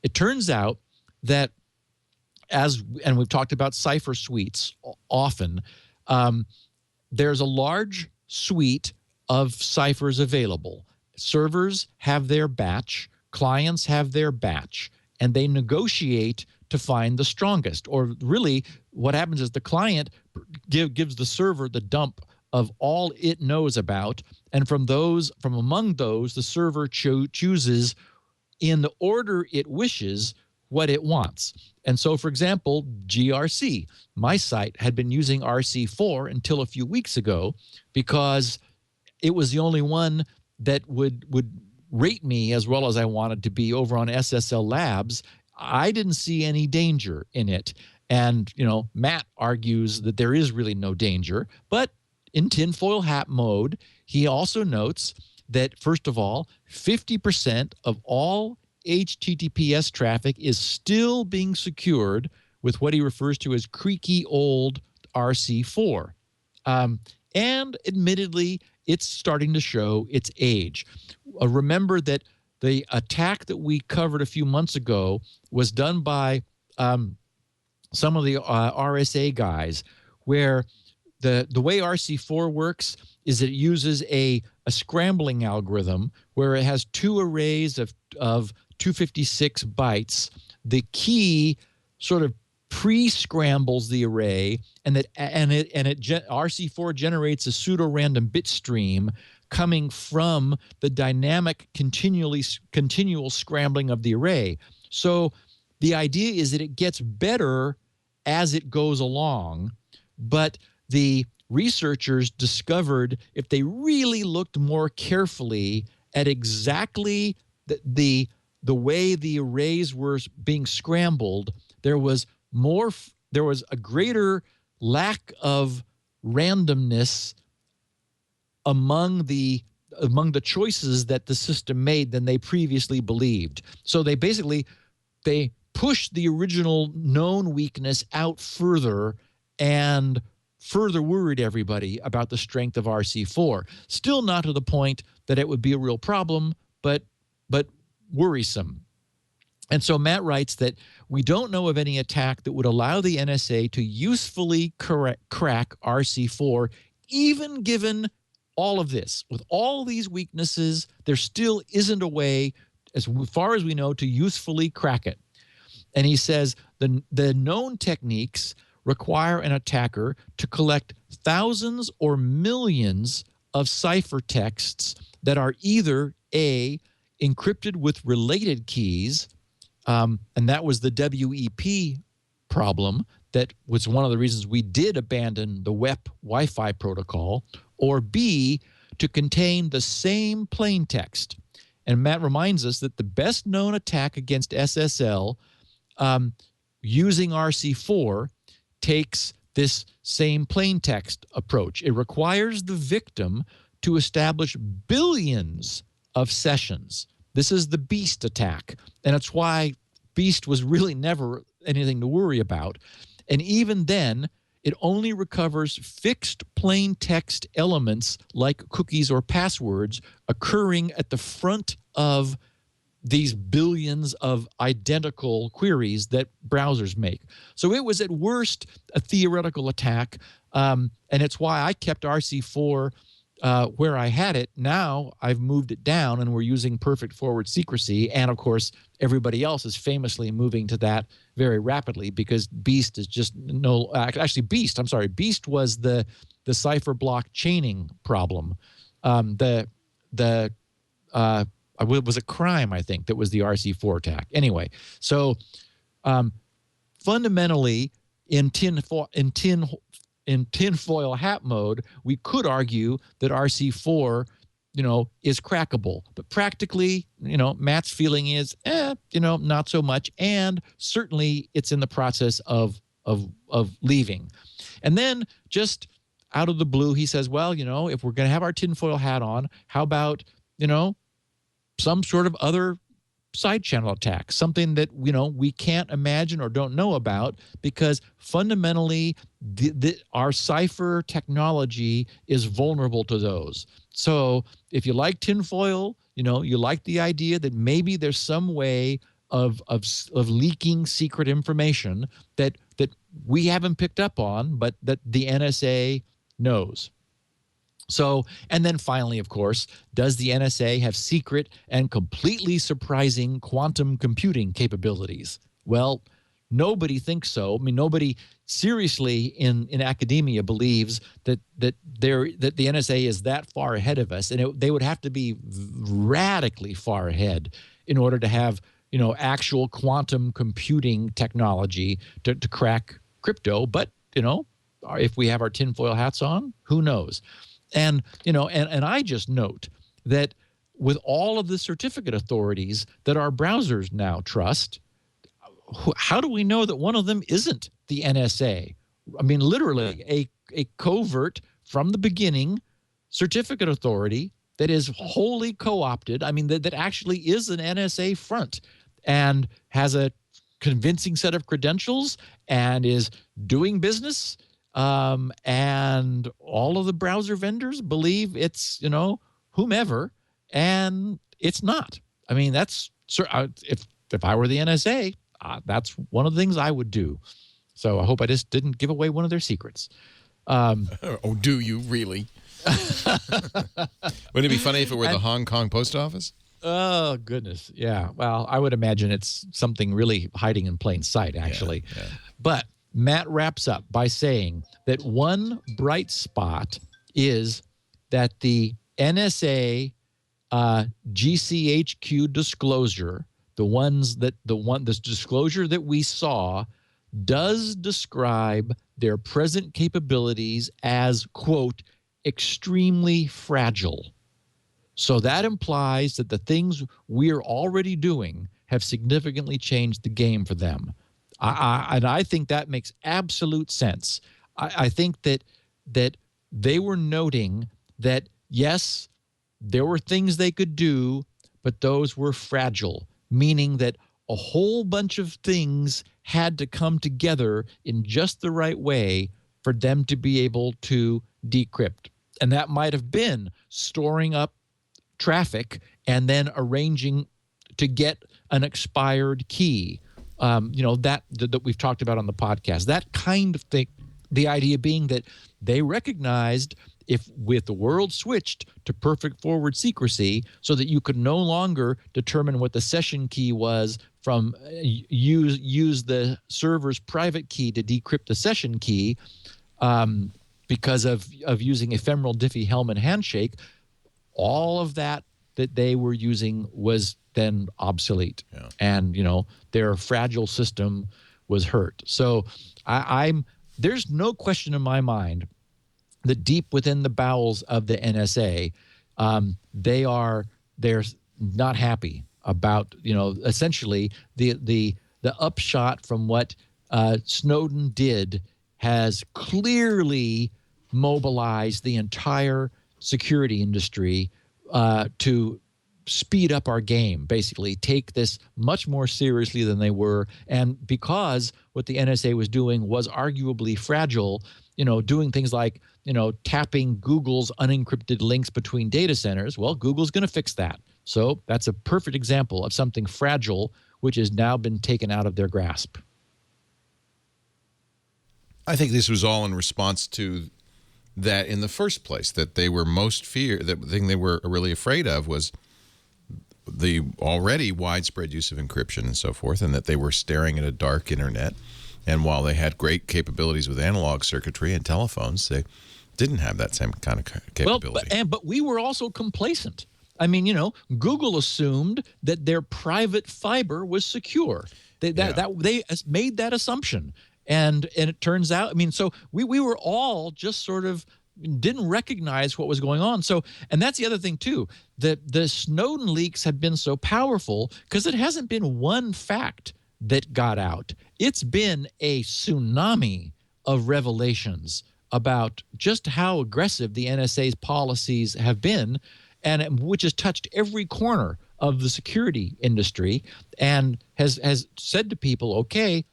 it turns out that and we've talked about cipher suites often, there's a large suite of ciphers available. Servers have their batch, clients have their batch, and they negotiate to find the strongest. Or really, what happens is the client gives the server the dump of all it knows about, and from among those, the server chooses in the order it wishes what it wants. And so, for example, GRC, my site had been using RC4 until a few weeks ago because it was the only one that would rate me as well as I wanted to be over on SSL Labs. I didn't see any danger in it. And, Matt argues that there is really no danger. But in tinfoil hat mode, he also notes that, first of all, 50% of all HTTPS traffic is still being secured with what he refers to as creaky old RC4. And admittedly, it's starting to show its age. Remember that the attack that we covered a few months ago was done by some of the RSA guys, where the way RC4 works is it uses a scrambling algorithm where it has two arrays of 256 bytes. The key sort of pre-scrambles the array, and RC4 generates a pseudo-random bit stream coming from the dynamic continual scrambling of the array. So the idea is that it gets better as it goes along, but the researchers discovered if they really looked more carefully at exactly the way the arrays were being scrambled, there was a greater lack of randomness among the choices that the system made than they previously believed. So they pushed the original known weakness out further and further worried everybody about the strength of RC4. Still not to the point that it would be a real problem, but worrisome. And so Matt writes that we don't know of any attack that would allow the NSA to usefully crack RC4, even given all of this. With all these weaknesses, there still isn't a way, as far as we know, to usefully crack it. And he says the known techniques require an attacker to collect thousands or millions of ciphertexts that are either A, encrypted with related keys, and that was the WEP problem that was one of the reasons we did abandon the WEP Wi-Fi protocol, or B, to contain the same plain text. And Matt reminds us that the best known attack against SSL using RC4 takes this same plain text approach. It requires the victim to establish billions of sessions. This is the Beast attack, and it's why Beast was really never anything to worry about. And even then, it only recovers fixed plain text elements like cookies or passwords occurring at the front of these billions of identical queries that browsers make. So it was at worst a theoretical attack, and it's why I kept RC4 where I had it. Now I've moved it down, and we're using perfect forward secrecy. And of course, everybody else is famously moving to that very rapidly because Beast is just Beast was the cipher block chaining problem. It was a crime, I think, that was the RC4 attack. Anyway, so fundamentally, in tinfoil hat mode, we could argue that RC4, is crackable. But practically, Matt's feeling is, not so much. And certainly it's in the process of leaving. And then just out of the blue, he says, well, if we're going to have our tinfoil hat on, how about, some sort of other side channel attack, something that we can't imagine or don't know about, because fundamentally our cipher technology is vulnerable to those. So if you like tinfoil, you like the idea that maybe there's some way of leaking secret information that we haven't picked up on, but that the NSA knows. So, and then finally, of course, does the NSA have secret and completely surprising quantum computing capabilities? Well, nobody thinks so. I mean, nobody seriously in academia believes that the NSA is that far ahead of us, and they would have to be radically far ahead in order to have actual quantum computing technology to crack crypto. But if we have our tinfoil hats on, who knows? And, and I just note that with all of the certificate authorities that our browsers now trust, how do we know that one of them isn't the NSA? I mean, literally a covert from the beginning certificate authority that is wholly co-opted. I mean, that actually is an NSA front and has a convincing set of credentials and is doing business. And all of the browser vendors believe it's, whomever, and it's not. I mean, that's if I were the NSA, that's one of the things I would do. So I hope I just didn't give away one of their secrets. Oh, do you really? Wouldn't it be funny if it were the Hong Kong post office? Oh, goodness. Yeah. Well, I would imagine it's something really hiding in plain sight, actually. Yeah. But Matt wraps up by saying that one bright spot is that the NSA GCHQ disclosure, this disclosure that we saw, does describe their present capabilities as, quote, extremely fragile. So that implies that the things we're already doing have significantly changed the game for them. And I think that makes absolute sense. I think that they were noting that, yes, there were things they could do, but those were fragile, meaning that a whole bunch of things had to come together in just the right way for them to be able to decrypt. And that might have been storing up traffic and then arranging to get an expired key. That we've talked about on the podcast, that kind of thing. The idea being that they recognized if with the world switched to perfect forward secrecy so that you could no longer determine what the session key was from use the server's private key to decrypt the session key because of using ephemeral Diffie-Hellman handshake, all of that they were using was then obsolete. Yeah. And, their fragile system was hurt. So there's no question in my mind that deep within the bowels of the NSA, they're not happy about, essentially the upshot from what Snowden did has clearly mobilized the entire security industry to speed up our game, basically take this much more seriously than they were. And because what the NSA was doing was arguably fragile, doing things like, tapping Google's unencrypted links between data centers, well, Google's going to fix that. So that's a perfect example of something fragile which has now been taken out of their grasp. I think this was all in response to that in the first place, that they were the thing they were really afraid of was the already widespread use of encryption and so forth, and that they were staring at a dark internet. And while they had great capabilities with analog circuitry and telephones, they didn't have that same kind of capability. Well, but we were also complacent. I mean, Google assumed that their private fiber was secure. They made that assumption. And it turns out, so we were all just sort of didn't recognize what was going on. So, and that's the other thing too, that the Snowden leaks have been so powerful because it hasn't been one fact that got out. It's been a tsunami of revelations about just how aggressive the NSA's policies have been, and which has touched every corner of the security industry and has said to people, okay,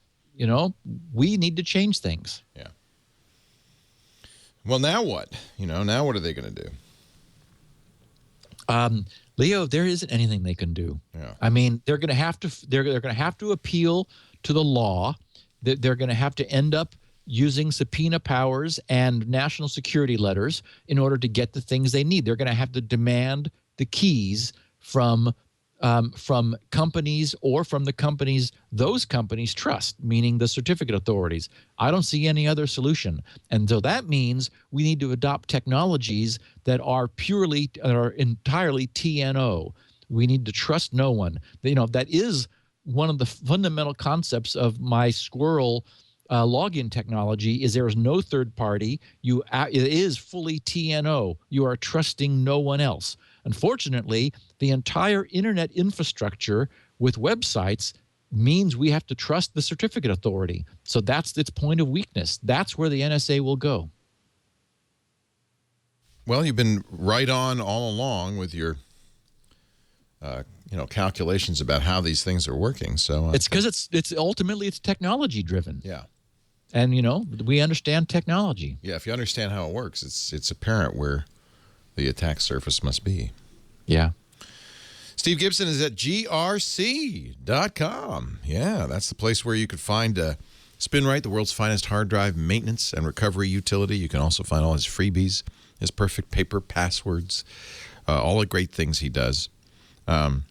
we need to change things. Yeah. Well, now what? Now what are they going to do? Leo, there isn't anything they can do. Yeah. I mean, they're going to have to appeal to the law. They're going to have to end up using subpoena powers and national security letters in order to get the things they need. They're going to have to demand the keys from companies or from the companies those companies trust, meaning the certificate authorities. I don't see any other solution. And so that means we need to adopt technologies that are entirely TNO. We need to trust no one. That is one of the fundamental concepts of my Squirrel login technology. Is there is no third party. It is fully TNO. You are trusting no one else. Unfortunately, the entire internet infrastructure with websites means we have to trust the certificate authority. So that's its point of weakness. That's where the NSA will go. Well, you've been right on all along with your calculations about how these things are working. So it's because it's ultimately technology driven. Yeah. And we understand technology. Yeah, if you understand how it works, it's apparent where the attack surface must be. Yeah. Steve Gibson is at grc.com. Yeah, that's the place where you could find SpinRite, the world's finest hard drive maintenance and recovery utility. You can also find all his freebies, his perfect paper passwords, all the great things he does. And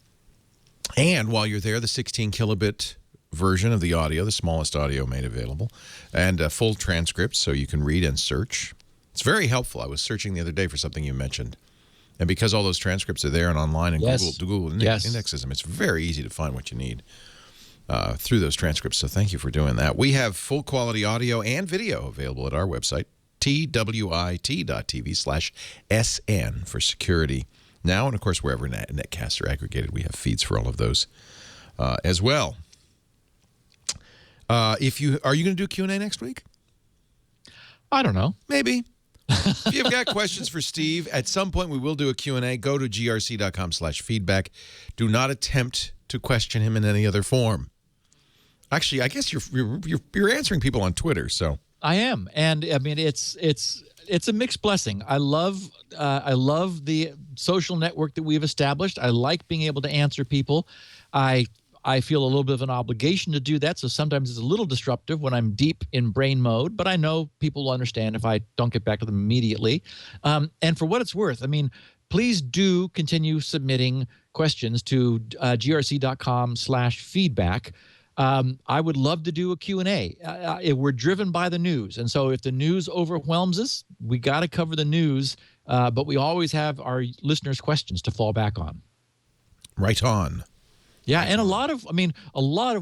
while you're there, the 16 kilobit version of the audio, the smallest audio made available, and full transcripts so you can read and search. It's very helpful. I was searching the other day for something you mentioned. And because all those transcripts are there and online, and Google indexes them, it's very easy to find what you need through those transcripts. So thank you for doing that. We have full quality audio and video available at our website, twit.tv/SN for security now. And, of course, wherever netcasts are aggregated, we have feeds for all of those as well. Are you going to do Q&A next week? I don't know. Maybe. If you've got questions for Steve, at some point we will do a Q&A. Go to grc.com/feedback. Do not attempt to question him in any other form. Actually, I guess you're answering people on Twitter, so. I am. And I mean, it's a mixed blessing. I love the social network that we've established. I like being able to answer people. I feel a little bit of an obligation to do that, so sometimes it's a little disruptive when I'm deep in brain mode, but I know people will understand if I don't get back to them immediately. And for what it's worth, I mean, please do continue submitting questions to grc.com/feedback. I would love to do a Q&A. We're driven by the news, and so if the news overwhelms us, we got to cover the news, but we always have our listeners' questions to fall back on. Right on. Yeah, and a lot of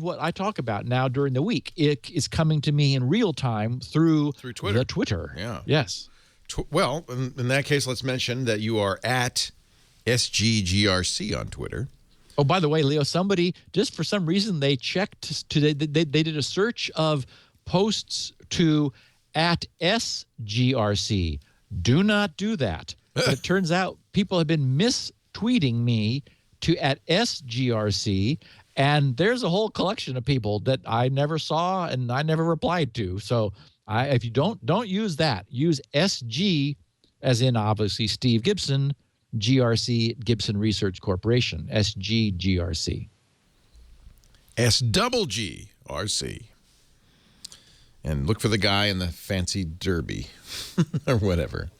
what I talk about now during the week, it is coming to me in real time through Twitter. The Twitter. Yeah. Yes. Well, in that case, let's mention that you are at SGGRC on Twitter. Oh, by the way, Leo, somebody, just for some reason, they checked, they did a search of posts to at SGRC. Do not do that. But it turns out people have been mistweeting me to at SGRC, and there's a whole collection of people that I never saw and I never replied to. So if you don't use that, use SG, as in obviously Steve Gibson, GRC, Gibson Research Corporation, SGGRC. SGGRC. And look for the guy in the fancy derby or whatever.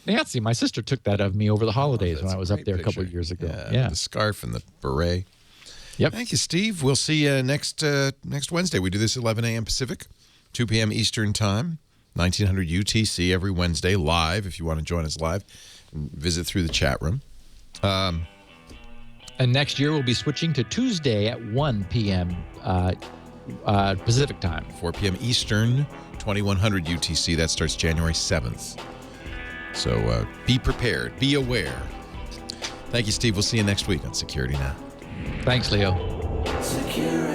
Nancy, my sister, took that of me over the holidays when I was up there a couple of years ago. Yeah. The scarf and the beret. Yep. Thank you, Steve. We'll see you next Wednesday. We do this at 11 a.m. Pacific, 2 p.m. Eastern Time, 1900 UTC every Wednesday, live, if you want to join us live. And visit through the chat room. And next year, we'll be switching to Tuesday at 1 p.m. Pacific Time. 4 p.m. Eastern, 2100 UTC. That starts January 7th. So be prepared. Be aware. Thank you, Steve. We'll see you next week on Security Now. Thanks, Leo. Security.